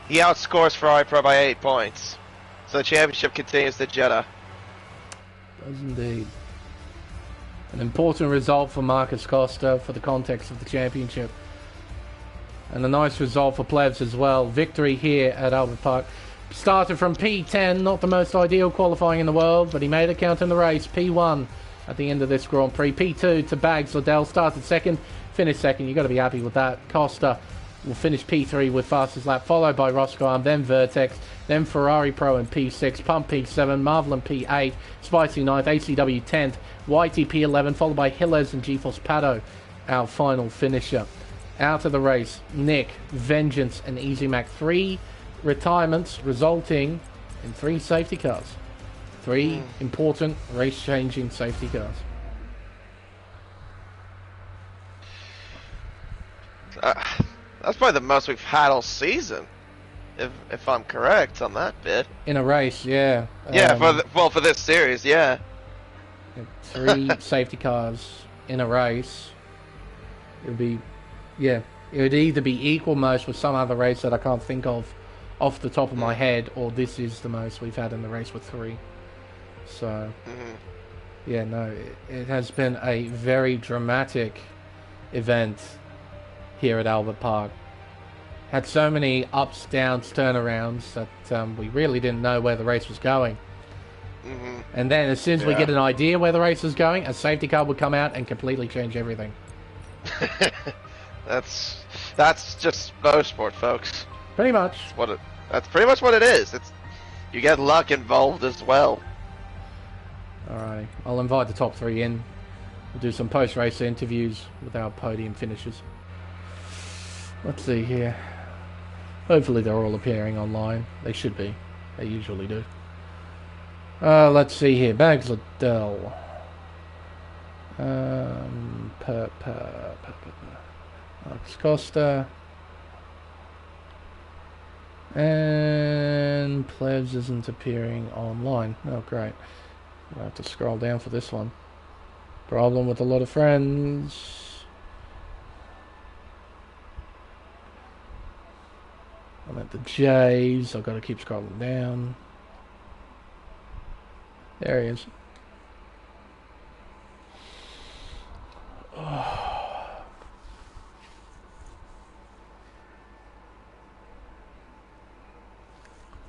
he outscores Ferrari Pro by 8 points. So the championship continues to Jeddah. Does indeed. An important result for Marcus Costa for the context of the championship. And a nice result for Plevs as well. Victory here at Albert Park. Started from P10, not the most ideal qualifying in the world, but he made it count in the race. P1 at the end of this Grand Prix. P2 to Bags Liddell, started 2nd, finished 2nd. You've got to be happy with that. Costa will finish P3 with fastest lap, followed by Roscoe, then Vertex, then Ferrari Pro in P6, Pump P7, Marvel in P8, Spicy 9th, ACW 10th, YTP 11, followed by Hillers and GeForce Pato, our final finisher. Out of the race, Nick, Vengeance, and Easy Mac. 3 retirements, resulting in 3 safety cars. 3 important race-changing safety cars. That's probably the most we've had all season, if I'm correct on that bit. In a race, yeah. Yeah, for this series, yeah. 3 safety cars in a race. It would be, yeah. It would either be equal most with some other race that I can't think of off the top of my head, or this is the most we've had in the race with 3. So, yeah, no, it has been a very dramatic event here at Albert Park. Had so many ups, downs, turnarounds that we really didn't know where the race was going. And then as soon as we get an idea where the race is going, a safety car would come out and completely change everything. That's just motorsport, folks. Pretty much. That's pretty much what it is. You get luck involved as well. Alright, I'll invite the top 3 in. We'll do some post-race interviews with our podium finishers. Let's see here. Hopefully they're all appearing online. They should be. They usually do. Let's see here. Bags Liddell. Alex Costa. And Plebs isn't appearing online. Oh, great. I'll have to scroll down for this one. Problem with a lot of friends. I'm at the J's. I've got to keep scrolling down. There he is.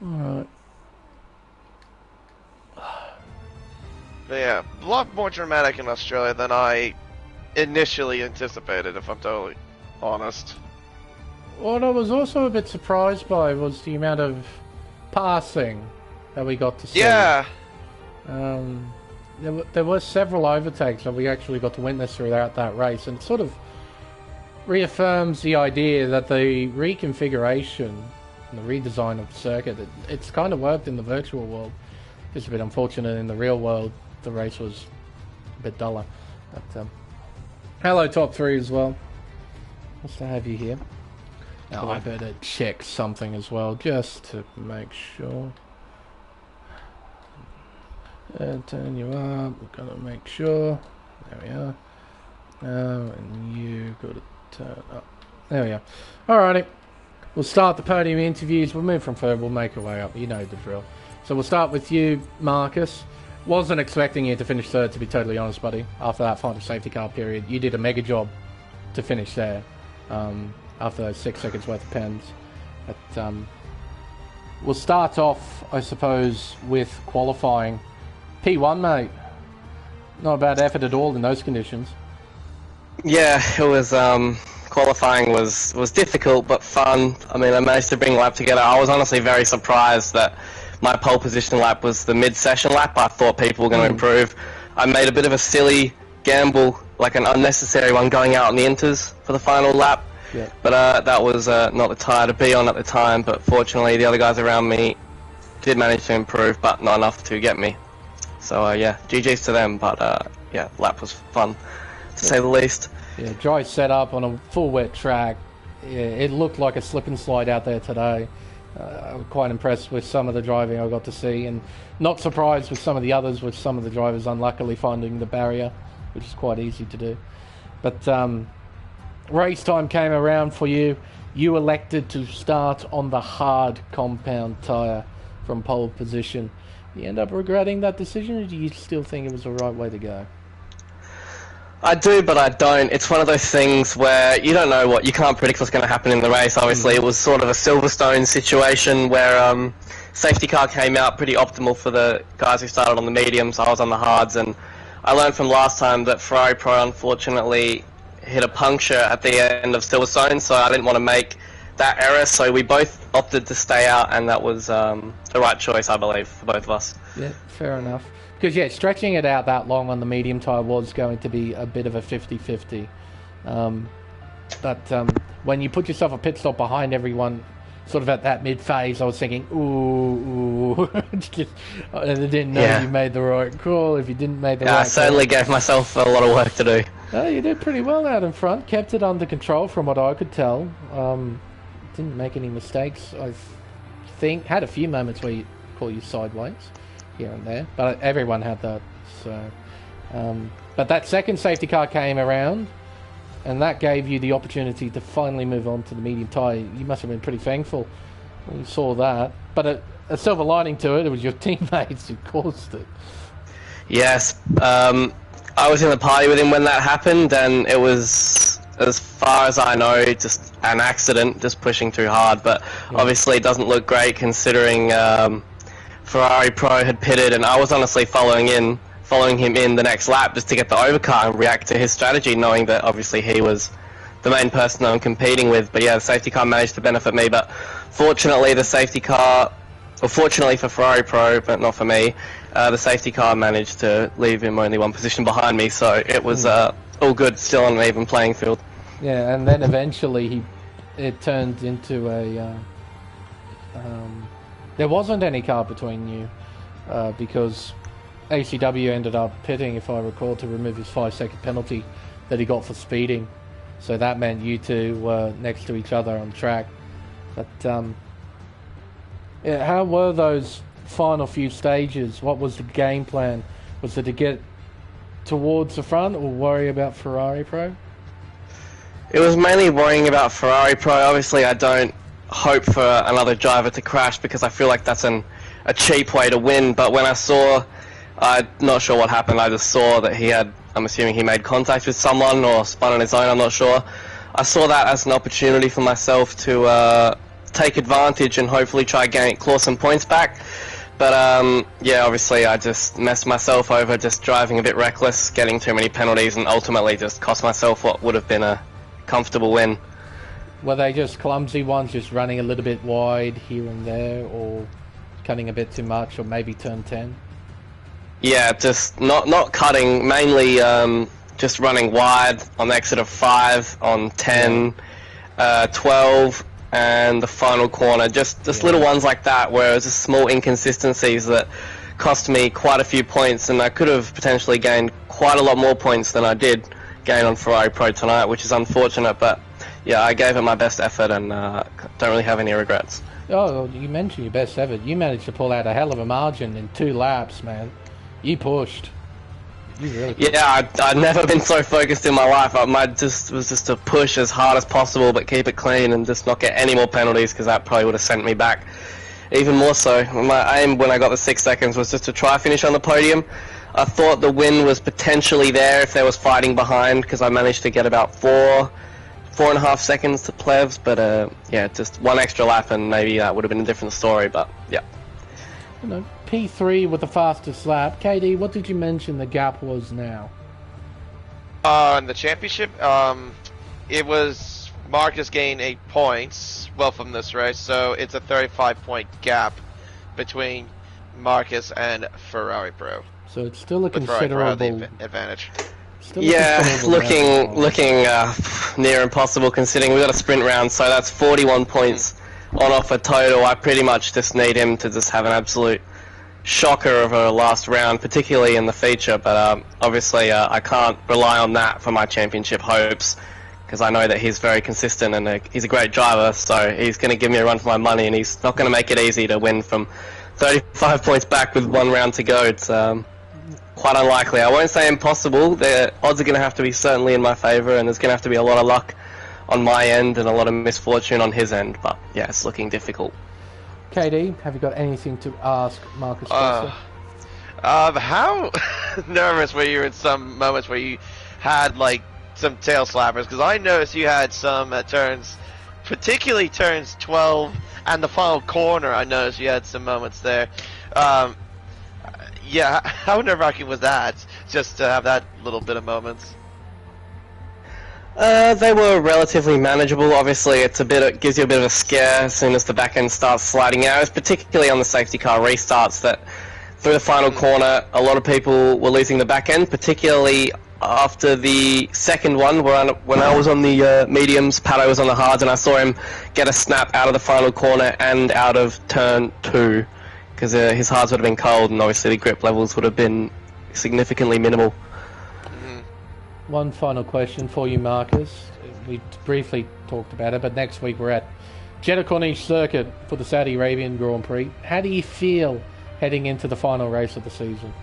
Alright. But yeah, a lot more dramatic in Australia than I initially anticipated, if I'm totally honest. What I was also a bit surprised by was the amount of passing that we got to see. Yeah. There were several overtakes that we actually got to witness throughout that race, and it sort of reaffirms the idea that the reconfiguration and the redesign of the circuit, it's kind of worked in the virtual world. Just a bit unfortunate in the real world, the race was a bit duller. But, hello, top 3 as well. Nice to have you here. Now, I better check something as well, just to make sure. Turn you up, we're gonna make sure. There we are. And you got to turn up. There we are. Alrighty. We'll start the podium interviews. We'll move from third, we'll make our way up. You know the drill. So we'll start with you, Marcus. Wasn't expecting you to finish third, to be totally honest, buddy. After that final safety car period, you did a mega job to finish there. After those 6 seconds worth of pens. But we'll start off, I suppose, with qualifying. P1, mate. Not a bad effort at all in those conditions. Yeah, it was, qualifying was difficult but fun. I mean, I managed to bring a lap together. I was honestly very surprised that my pole position lap was the mid-session lap. I thought people were going to improve. I made a bit of a silly gamble, like an unnecessary one, going out on the inters for the final lap. Yeah. But that was not the tyre to be on at the time, but fortunately the other guys around me did manage to improve, but not enough to get me. So yeah, GG's to them, but yeah, lap was fun, to say the least. Yeah, dry setup on a full wet track. Yeah, it looked like a slip and slide out there today. I was quite impressed with some of the driving I got to see, and not surprised with some of the others, with some of the drivers unluckily finding the barrier, which is quite easy to do. But race time came around for you. You elected to start on the hard compound tyre from pole position. You end up regretting that decision, or do you still think it was the right way to go? I do, but I don't. It's one of those things where you don't know you can't predict what's going to happen in the race. Obviously, it was sort of a Silverstone situation where safety car came out pretty optimal for the guys who started on the mediums. I was on the hards, and I learned from last time that Ferrari Pro unfortunately hit a puncture at the end of Silverstone, so I didn't want to make that error. So we both opted to stay out, and that was the right choice, I believe, for both of us. Yeah, fair enough. Because, yeah, stretching it out that long on the medium tyre was going to be a bit of a 50-50. But when you put yourself a pit stop behind everyone, sort of at that mid-phase, I was thinking, ooh. And I didn't know you made the right call, if you didn't make the right call. I certainly gave myself a lot of work to do. Oh, you did pretty well out in front. Kept it under control from what I could tell. Didn't make any mistakes. I think had a few moments where you call you sideways here and there, but everyone had that. So, but that second safety car came around, and that gave you the opportunity to finally move on to the medium tyre. You must have been pretty thankful when you saw that. But a silver lining to it, it was your teammates who caused it. Yes, I was in the party with him when that happened, and it was, as far as I know, just an accident, just pushing too hard. But obviously it doesn't look great considering Ferrari Pro had pitted, and I was honestly following him in the next lap just to get the overcar and react to his strategy, knowing that obviously he was the main person I'm competing with. But yeah, the safety car managed to benefit me, but fortunately the safety car, or fortunately for Ferrari Pro, but not for me, the safety car managed to leave him only one position behind me, so it was all good, still on an even playing field. Yeah, and then eventually it turned into a... there wasn't any car between you, because ACW ended up pitting, if I recall, to remove his 5-second penalty that he got for speeding. So that meant you two were next to each other on track. But yeah, how were those final few stages? What was the game plan? Was it to get towards the front or worry about Ferrari Pro? It was mainly worrying about Ferrari Pro. Obviously, I don't hope for another driver to crash because I feel like that's a cheap way to win. But when I saw, I'm not sure what happened, I just saw that he had, I'm assuming he made contact with someone or spun on his own, I'm not sure. I saw that as an opportunity for myself to take advantage and hopefully try claw some points back. But yeah, obviously I just messed myself over, just driving a bit reckless, getting too many penalties, and ultimately just cost myself what would have been a comfortable win. Were they just clumsy ones, just running a little bit wide here and there, or cutting a bit too much, or maybe turn 10? Yeah, just not cutting, mainly just running wide on the exit of 5, on 10, 12, and the final corner. Just little ones like that, where it was just small inconsistencies that cost me quite a few points, and I could have potentially gained quite a lot more points than I did gain on Ferrari Pro tonight, which is unfortunate, but yeah, I gave it my best effort and don't really have any regrets. Oh, you mentioned your best effort. You managed to pull out a hell of a margin in 2 laps, man. You pushed. You really pushed. Yeah, I've never been so focused in my life. Was just to push as hard as possible, but keep it clean and just not get any more penalties, because that probably would have sent me back even more so. My aim when I got the 6 seconds was just to try finish on the podium. I thought the win was potentially there if there was fighting behind, because I managed to get about 4.5 seconds to plebs, but yeah, just one extra lap and maybe that would have been a different story, but yeah. You know, P3 with the fastest lap. KD, what did you mention the gap was now? In the championship, it was Marcus gained 8 points, well, from this race, so it's a 35-point gap between Marcus and Ferrari Pro. So it's still a With Ferrari Pro had considerable the advantage. Yeah, looking near impossible, considering we got a sprint round, so that's 41 points on offer total. I pretty much just need him to just have an absolute shocker of a last round, particularly in the feature, but obviously I can't rely on that for my championship hopes, because I know that he's very consistent and he's a great driver, so he's going to give me a run for my money, and he's not going to make it easy to win from 35 points back with 1 round to go. It's quite unlikely. I won't say impossible. The odds are going to have to be certainly in my favour, and there's going to have to be a lot of luck on my end and a lot of misfortune on his end, but yeah, it's looking difficult. KD, have you got anything to ask Marcus? How nervous were you in some moments where you had like some tail slappers? Because I noticed you had some turns, particularly turns 12 and the final corner. I noticed you had some moments there. Yeah, how nerve-wracking was that? Just to have that little bit of moments. They were relatively manageable. Obviously, it gives you a bit of a scare as soon as the back end starts sliding out. It's particularly on the safety car restarts that through the final corner, a lot of people were losing the back end, particularly after the second one, when I was on the mediums, Pato was on the hards, and I saw him get a snap out of the final corner and out of turn 2, because his hards would have been cold, and obviously the grip levels would have been significantly minimal. One final question for you, Marcus. We briefly talked about it, but next week we're at Jeddah Corniche Circuit for the Saudi Arabian Grand Prix. How do you feel heading into the final race of the season?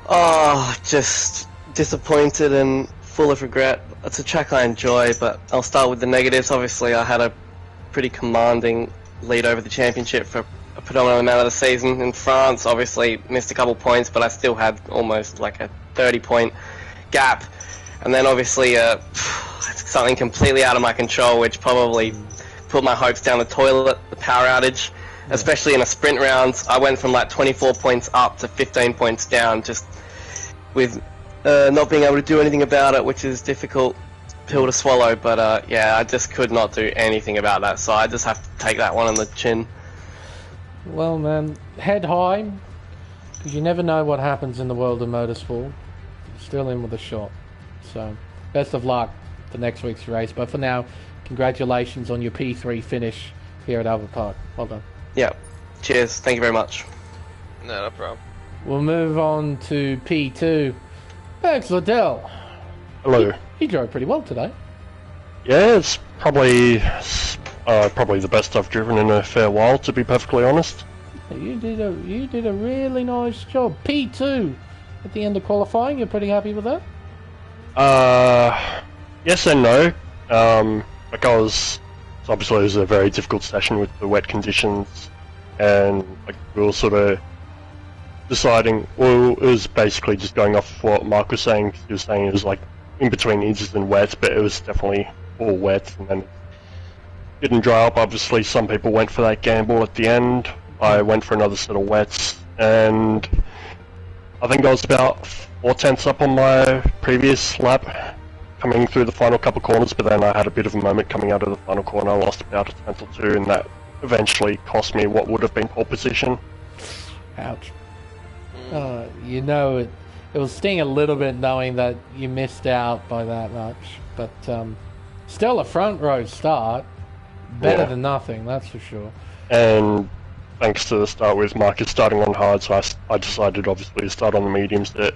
Oh, just disappointed and full of regret. It's a track I enjoy, but I'll start with the negatives. Obviously, I had a pretty commanding lead over the championship for a predominant amount of the season. In France, obviously missed a couple points, but I still had almost like a 30-point gap. And then obviously something completely out of my control, which probably put my hopes down the toilet, the power outage. Especially in a sprint round, I went from like 24 points up to 15 points down, just with not being able to do anything about it, which is a difficult pill to swallow. But yeah, I just could not do anything about that, so I just have to take that one on the chin. Well, man, head high, because you never know what happens in the world of motorsport. You're still in with a shot. So, best of luck for next week's race. But for now, congratulations on your P3 finish here at Albert Park. Well done. Yeah, cheers. Thank you very much. No problem. We'll move on to P2. Bergs Liddell. Hello. He drove pretty well today. Yeah, it's probably the best I've driven in a fair while, to be perfectly honest. You did a really nice job. P2 at the end of qualifying. You're pretty happy with that? Yes and no. Because obviously it was a very difficult session with the wet conditions, and like we were sort of deciding. Well, it was basically just going off what Mark was saying. He was saying it was like in between eases and wet, but it was definitely all wet, and then it didn't dry up. Obviously, some people went for that gamble at the end. I went for another set of wets, and I think I was about 4 tenths up on my previous lap coming through the final couple corners, but then I had a bit of a moment coming out of the final corner. I lost about a tenth or two, and that eventually cost me what would have been pole position. Ouch. You know, it will sting a little bit knowing that you missed out by that much, but still a front row start. Better than nothing, that's for sure. And thanks to the start with Marcus starting on hard, so I decided obviously to start on the mediums. That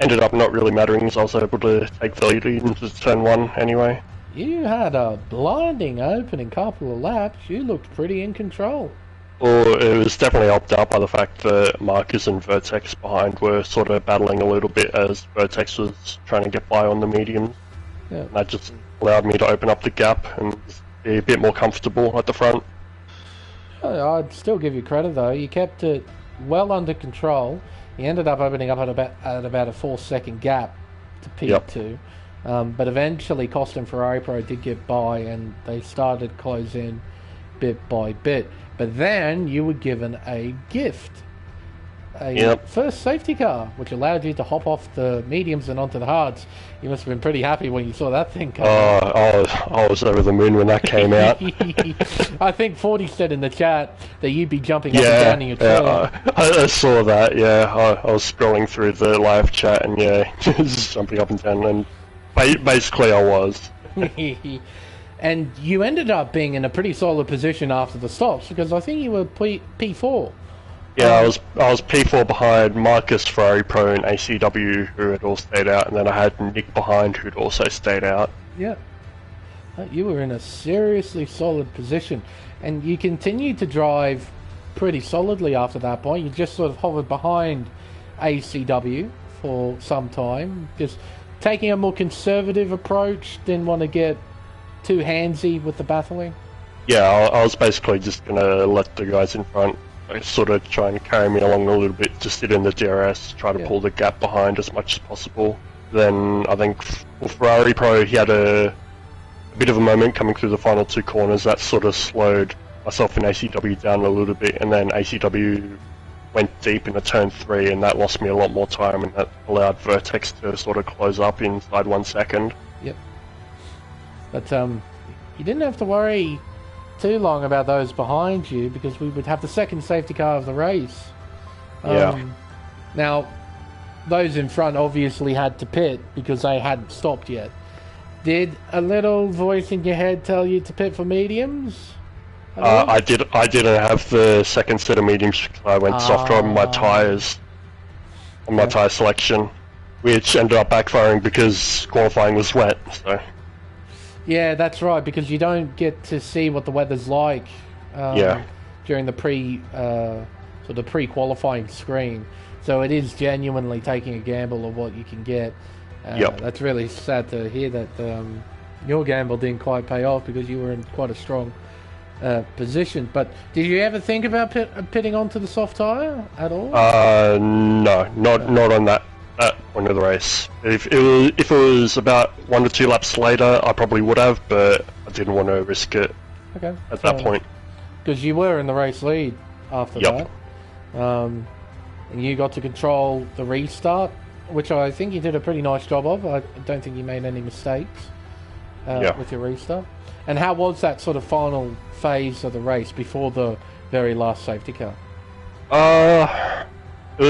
ended up not really mattering, as I was able to take the lead into turn 1 anyway. You had a blinding opening couple of laps. You looked pretty in control. Well, it was definitely helped out by the fact that Marcus and Vertex behind were sort of battling a little bit as Vertex was trying to get by on the mediums. Yeah. And that just allowed me to open up the gap and be a bit more comfortable at the front. I'd still give you credit though. You kept it well under control. You ended up opening up at about a 4-second gap to P2, but eventually Costa Ferrari Pro did get by, and they started to close in bit by bit. But then you were given a gift, a first safety car, which allowed you to hop off the mediums and onto the hards. You must have been pretty happy when you saw that thing come out. I was over the moon when that came out. I think 40 said in the chat that you'd be jumping up and down in your chair. I saw that, I was scrolling through the live chat and just jumping up and down, and basically I was. And you ended up being in a pretty solid position after the stops, because I think you were P4. Yeah, I was P4 behind Marcus, Ferrari Pro, and ACW, who had all stayed out, and then I had Nick behind, who'd also stayed out. Yeah. You were in a seriously solid position, and you continued to drive pretty solidly after that point. You just sort of hovered behind ACW for some time, just taking a more conservative approach, didn't want to get too handsy with the battling. Yeah, I was basically just going to let the guys in front sort of try and carry me along a little bit, just sit in the DRS, try to pull the gap behind as much as possible. Then I think for Ferrari Pro, he had a bit of a moment coming through the final 2 corners that sort of slowed myself and ACW down a little bit, and then ACW went deep into turn 3, and that lost me a lot more time, and that allowed Vertex to sort of close up inside 1 second. Yep. But you didn't have to worry too long about those behind you, because we would have the second safety car of the race. Now, those in front obviously had to pit because they hadn't stopped yet. Did a little voice in your head tell you to pit for mediums? I didn't have the second set of mediums because I went softer on my tyres, on my tyre selection, which ended up backfiring because qualifying was wet. So. Yeah, that's right, because you don't get to see what the weather's like during the pre-qualifying screen. So it is genuinely taking a gamble of what you can get. That's really sad to hear that your gamble didn't quite pay off, because you were in quite a strong position. But did you ever think about pitting onto the soft tyre at all? No, not on that point of the race. If it was about 1 to 2 laps later, I probably would have, but I didn't want to risk it at that point. Because you were in the race lead after that. And you got to control the restart, which I think you did a pretty nice job of. I don't think you made any mistakes with your restart. And how was that sort of final phase of the race before the very last safety car? It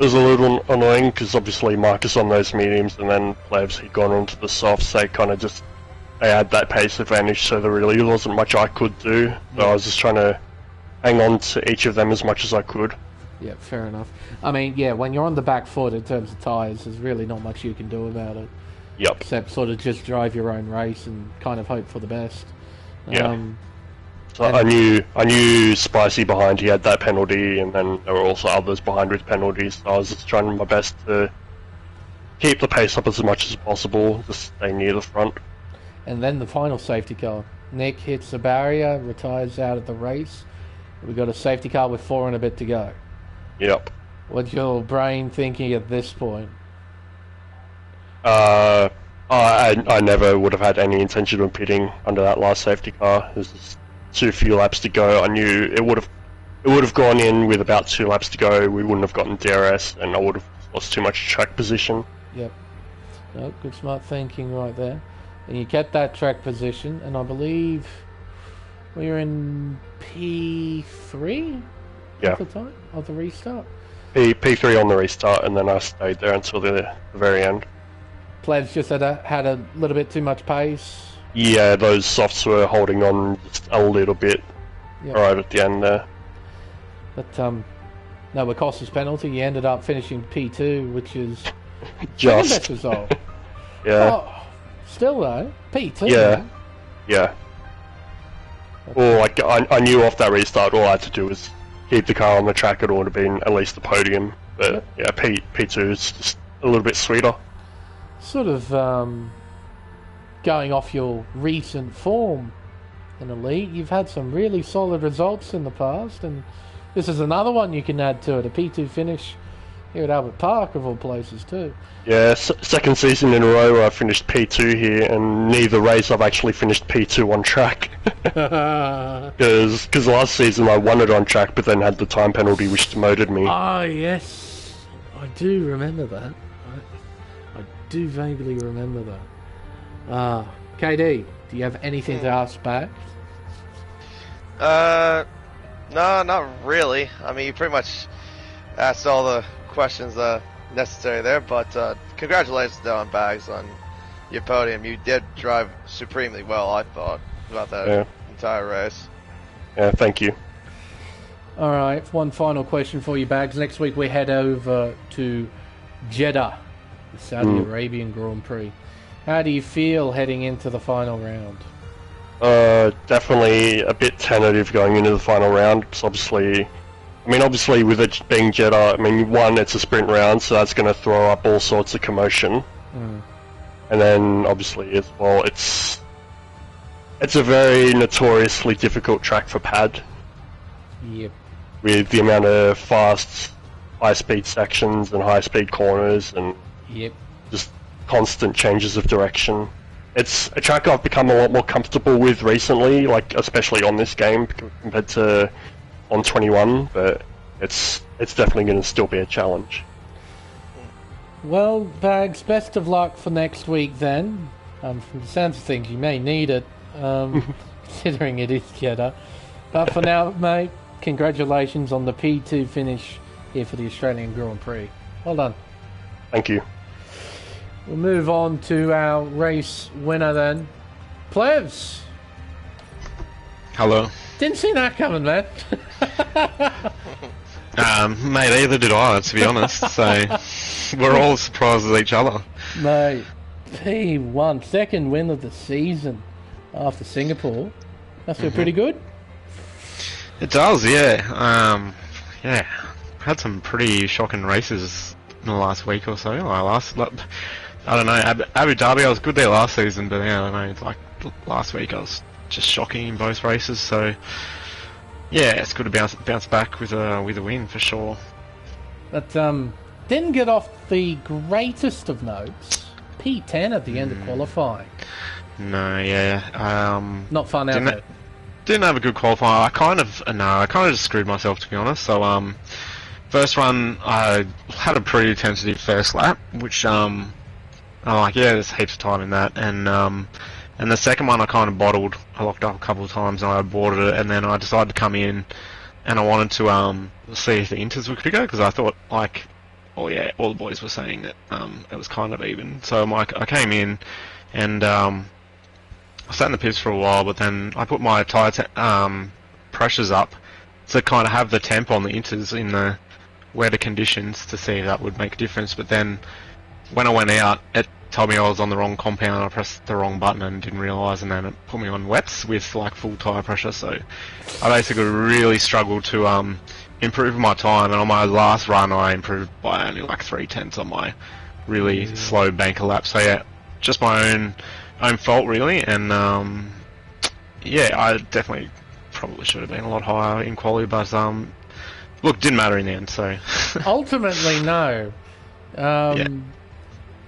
was a little annoying because obviously Marcus on those mediums, and then Plebs had gone onto the softs. They had that pace advantage, so there really wasn't much I could do. So I was just trying to hang on to each of them as much as I could. Yeah, fair enough. I mean, when you're on the back foot in terms of tyres, there's really not much you can do about it. Yep. Except sort of just drive your own race and kind of hope for the best. So I knew Spicy behind, he had that penalty, and then there were also others behind with penalties. So I was just trying my best to keep the pace up as much as possible, just stay near the front. And then the final safety car. Nick hits the barrier, retires out of the race. We've got a safety car with 4 and a bit to go. Yep. What's your brain thinking at this point? I never would have had any intention of pitting under that last safety car. There's just too few laps to go. I knew it would have gone in with about 2 laps to go. We wouldn't have gotten DRS, and I would have lost too much track position. Yep. No, good smart thinking right there. And you get that track position, and I believe we were in P3 Yeah. at the time of the restart. P3 on the restart, and then I stayed there until the very end. Plebs just had a little bit too much pace. Yeah, those softs were holding on just a little bit right at the end there. But no, with Costa's penalty, you ended up finishing P2, which is second Just. best result. Yeah. Oh, still though, P2. Yeah. Man. Yeah. Well, like, I knew off that restart all I had to do was keep the car on the track. It would have been at least the podium. But yeah, P2 is just a little bit sweeter. Sort of going off your recent form in Elite, you've had some really solid results in the past, and this is another one you can add to it. A P2 finish here at Albert Park, of all places, too. Yeah, second season in a row where I finished P2 here, and neither race I've actually finished P2 on track. Because last season I won it on track, but then had the time penalty which demoted me. Oh, yes. I do remember that. I do vaguely remember that. KD, do you have anything to ask back? No, not really. I mean, you pretty much asked all the questions necessary there, but congratulations though on Bags on your podium. You did drive supremely well, I thought, about that entire race. Yeah, thank you. Alright, one final question for you, Bags. Next week we head over to Jeddah, the Saudi Arabian Grand Prix. How do you feel heading into the final round? Definitely a bit tentative going into the final round. It's obviously with it being Jeddah, one, it's a sprint round, so that's going to throw up all sorts of commotion. And then, obviously, as well, it's a very notoriously difficult track for pad. Yep. With the amount of fast, high-speed sections and high-speed corners and just constant changes of direction. It's a track I've become a lot more comfortable with recently, like especially on this game compared to on 21, but it's definitely going to still be a challenge. Well, Bags, best of luck for next week then. From the sounds of things, you may need it, considering it is Jeddah. But for now, mate, congratulations on the P2 finish here for the Australian Grand Prix. Well done. Thank you. We'll move on to our race winner then. Plebs! Hello. Didn't see that coming, man. Mate, either did I, to be honest, so we're all surprised at each other. Mate, P1, second win of the season after Singapore. Must feel pretty good? It does, yeah. Had some pretty shocking races in the last week or so. I don't know, Abu Dhabi, I was good there last season, but yeah, I don't know, like last week I was just shocking in both races, so yeah, it's good to bounce back with a win for sure. But didn't get off the greatest of notes. P10 at the end of qualifying. No, yeah. Not fun out there. Didn't have a good qualifying. I kind of just screwed myself, to be honest. So first run I had a pretty tentative first lap, which I'm like, yeah, there's heaps of time in that, and the second one I kind of bottled. I locked up a couple of times and I boarded it, and then I decided to come in and I wanted to see if the inters were good to go, because I thought, like, oh yeah, all the boys were saying that it was kind of even. So I came in and I sat in the pits for a while, but then I put my tyre pressures up to kind of have the temp on the inters in the wetter conditions to see if that would make a difference. But then when I went out, it told me I was on the wrong compound. I pressed the wrong button and didn't realise, and then it put me on wets with like full tyre pressure. So I basically really struggled to improve my time, and on my last run I improved by only like 0.3 on my really slow banker lap. So yeah, just my own fault really, and yeah, I definitely probably should have been a lot higher in quality, but look, didn't matter in the end. So ultimately, no.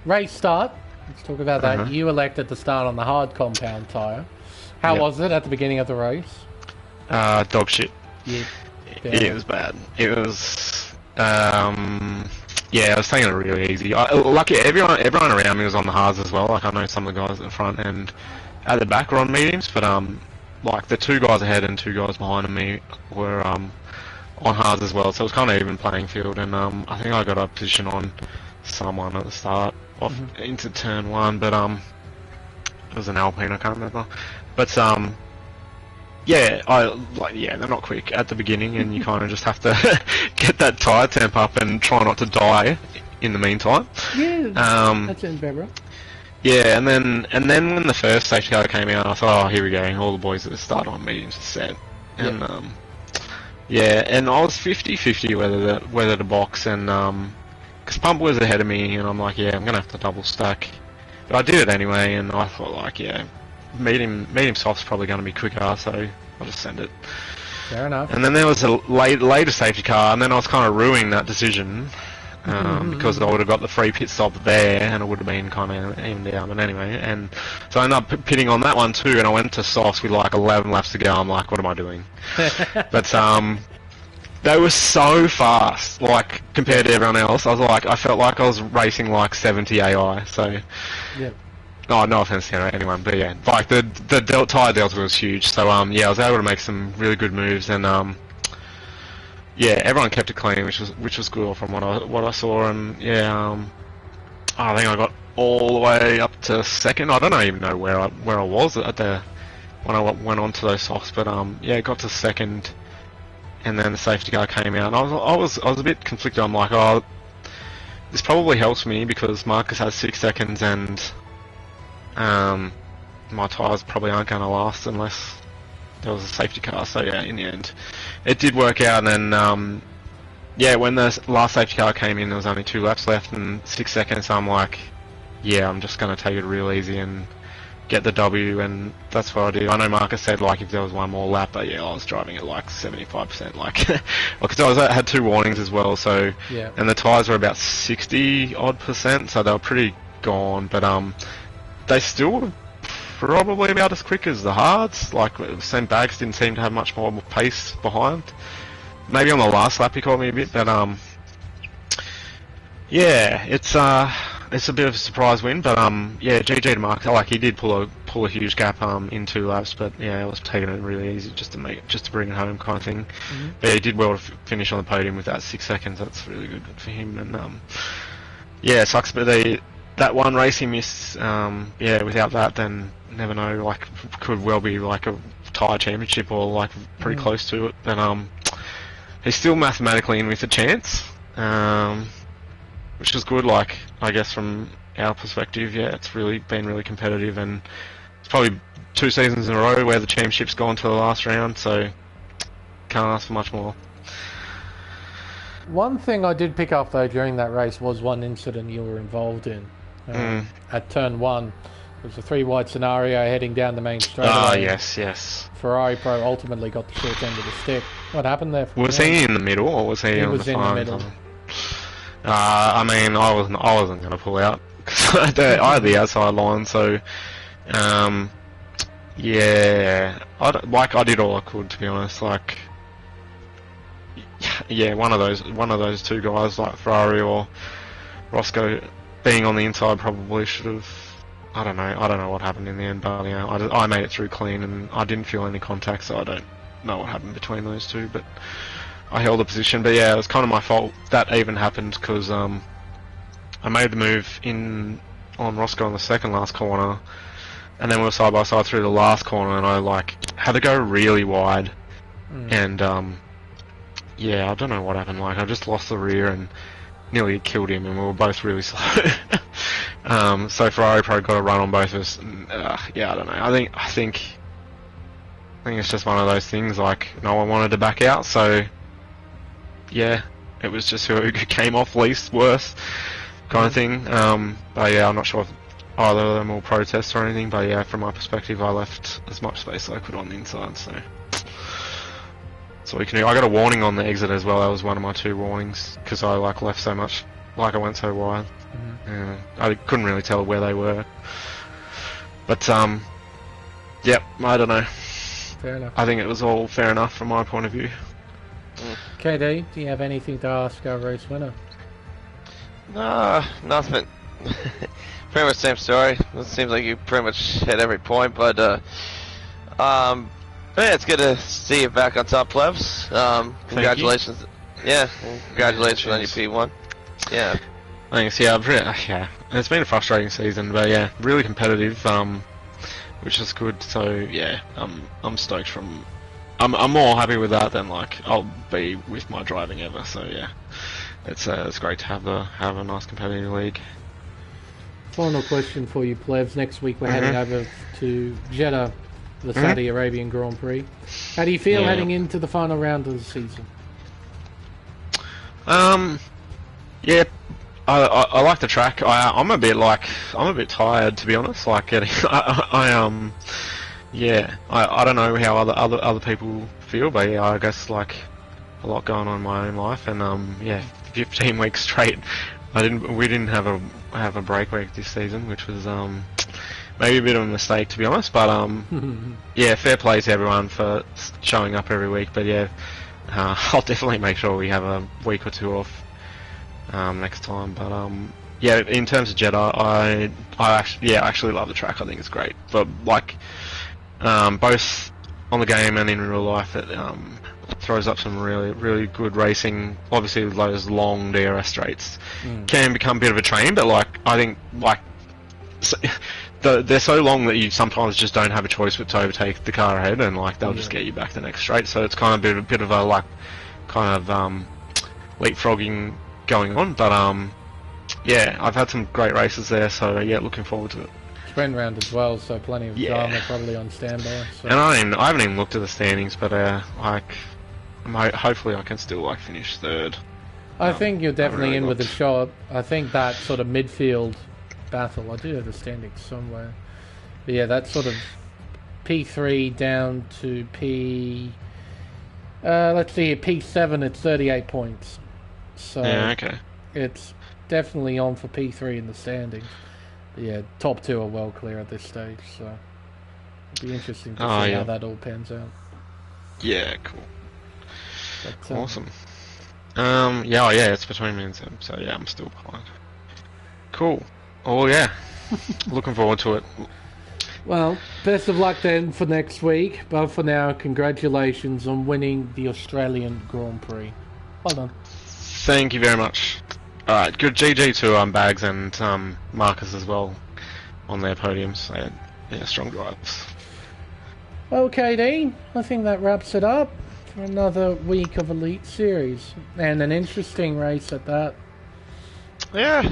Race start. Let's talk about that. You elected to start on the hard compound tyre. How was it at the beginning of the race? Dog shit. Yeah. It was bad. It was yeah, I was taking it really easy. Lucky everyone around me was on the hards as well. Like I know some of the guys at the front and at the back were on mediums, but like the 2 guys ahead and 2 guys behind me were on hards as well. So it was kind of even playing field, and I think I got a position on someone at the start off into turn 1, but it was an Alpine, I can't remember. But yeah, they're not quick at the beginning, and you kind of just have to get that tyre temp up and try not to die in the meantime. Yeah, that sounds better. Yeah, and then when the first safety car came out, I thought, oh, here we go, all the boys that start on mediums are set. And yeah, and I was 50-50 whether to box, and because Pump was ahead of me, and I'm like, yeah, I'm gonna have to double stack, but I did it anyway, and I thought, like, yeah, medium soft's probably gonna be quicker, so I'll just send it. Fair enough. And then there was a later safety car, and then I was kind of ruining that decision. Because I would have got the free pit stop there, and it would have been kind of evened out. But anyway, and so I ended up pitting on that one too, and I went to softs with like 11 laps to go. I'm like, what am I doing? But they were so fast, like compared to everyone else. I felt like I was racing like 70 AI. So, yeah. Oh, no offense to anyone, but yeah, like the tyre delta was huge. So yeah, I was able to make some really good moves, and yeah, everyone kept it clean, which was good from what I saw, and yeah, I think I got all the way up to second. I don't even know where I was at when I went on to those softs, but yeah, got to second, and then the safety car came out. And I was a bit conflicted. I'm like, oh, this probably helps me because Marcus has 6 seconds, and my tyres probably aren't going to last unless there was a safety car. So yeah, in the end, it did work out, and then yeah, when the last safety car came in, there was only 2 laps left and 6 seconds. So I'm like, yeah, I'm just gonna take it real easy and get the W, and that's what I did. I know Marcus said like if there was one more lap, but yeah, I was driving at like 75%, like because I had 2 warnings as well. So yeah, and the tyres were about 60 odd %, so they were pretty gone, but they still were probably about as quick as the hards. Like St. Bags didn't seem to have much more pace behind. Maybe on the last lap he caught me a bit, but yeah, it's a bit of a surprise win. But yeah, GG to Mark. Like he did pull a huge gap in 2 laps, but yeah, I was taking it really easy just to bring it home kind of thing. But yeah, he did well to finish on the podium with that 6 seconds. That's really good for him. And yeah, it sucks, but that one race he missed. Yeah, without that, then never know. Like could well be like a tyre championship or like pretty close to it. And he's still mathematically in with a chance, which is good. Like I guess from our perspective, yeah, it's really been really competitive, and it's probably 2 seasons in a row where the championship's gone to the last round. So can't ask for much more. One thing I did pick up though during that race was one incident you were involved in at turn 1. It was a 3 wide scenario heading down the main straightaway. Ah, yes. Ferrari Pro ultimately got the short end of the stick. What happened there? Was he in the middle, or was he on the front? He was in the middle. I mean, I wasn't going to pull out because I had the outside line. So, yeah, I did all I could, to be honest. Like, yeah, one of those 2 guys, like Ferrari or Roscoe, being on the inside probably should have. I don't know what happened in the end, but yeah, I made it through clean, and I didn't feel any contact, so I don't know what happened between those 2. But I held the position. But yeah, it was kind of my fault that even happened because I made the move in on Roscoe on the second last corner, and then we were side by side through the last corner, and I like had to go really wide, and yeah, I don't know what happened. Like I just lost the rear and nearly killed him, and we were both really slow. So Ferrari Pro got a run on both of us. And, yeah, I don't know. I think it's just one of those things. Like no one wanted to back out, so yeah, it was just who came off least worse kind of thing. But yeah, I'm not sure if either of them will protest or anything. But yeah, from my perspective, I left as much space as I could on the inside. So that's all you can do. I got a warning on the exit as well. That was one of my 2 warnings because I like left so much. Like I went so wide. Yeah, I couldn't really tell where they were. But yep, I don't know. Fair enough. I think it was all fair enough from my point of view. KD, do you have anything to ask our race winner? Nothing. Pretty much same story. It seems like you pretty much hit every point, but yeah, it's good to see you back on top, plebs. Congratulations. Yeah, congratulations on your P1. Yeah. Thanks. Yeah, yeah. It's been a frustrating season, but yeah, really competitive. Which is good. So yeah, I'm stoked from. I'm more happy with that than like I'll be with my driving ever. So yeah, it's great to have a nice competitive league. Final question for you, plebs. Next week we're heading over to Jeddah, the Saudi Arabian Grand Prix. How do you feel heading into the final round of the season? Yeah, I like the track. I'm a bit tired, to be honest. Like getting, yeah, I don't know how other people feel, but yeah, I guess like a lot going on in my own life, and yeah, 15 weeks straight. We didn't have a break week this season, which was maybe a bit of a mistake, to be honest. But yeah, fair play to everyone for showing up every week. But yeah, I'll definitely make sure we have a week or two off next time. But yeah, in terms of Jeddah, I actually love the track. I think it's great. But like both on the game and in real life, it throws up some really good racing. Obviously, those long DRS straights can become a bit of a train, but like I think like they're so long that you sometimes just don't have a choice but to overtake the car ahead, and like they'll just get you back the next straight. So it's kind of a bit of a like kind of leapfrogging going on. But yeah, I've had some great races there, so yeah, looking forward to it. Sprint round as well, so plenty of drama probably on standby. So. And I haven't even looked at the standings, but like hopefully I can still like finish third. I think you're definitely in with a shot. I think that sort of midfield battle, I do have the standings somewhere, but yeah, that sort of P3 down to let's see, P7 it's 38 points, so yeah, okay, it's definitely on for P3 in the standings. But yeah, top two are well clear at this stage, so it'll be interesting to see how that all pans out. Yeah, cool. But, awesome. Yeah, it's between me and Sam, so yeah, I'm still behind. Cool. Oh yeah, looking forward to it. Well, best of luck then for next week, but for now, congratulations on winning the Australian Grand Prix. Well done. Thank you very much. Alright, good GG to Bags and Marcus as well on their podiums. Yeah, strong drivers. Okay, Dean, I think that wraps it up for another week of Elite Series, and an interesting race at that. Yeah,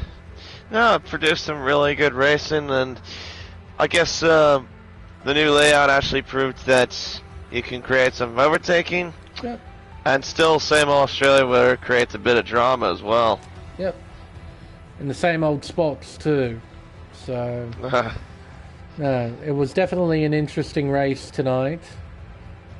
no, it produced some really good racing, and I guess the new layout actually proved that you can create some overtaking, and still same old Australia where it creates a bit of drama as well. Yep, in the same old spots too, so no, it was definitely an interesting race tonight.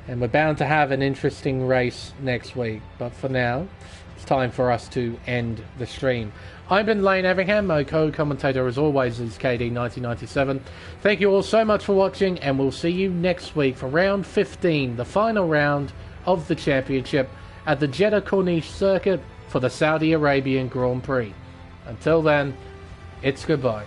And we're bound to have an interesting race next week. But for now, it's time for us to end the stream. I've been LaneEveringham. My co-commentator, as always, is KD1997. Thank you all so much for watching, and we'll see you next week for round 15, the final round of the championship at the Jeddah Corniche circuit for the Saudi Arabian Grand Prix. Until then, it's goodbye.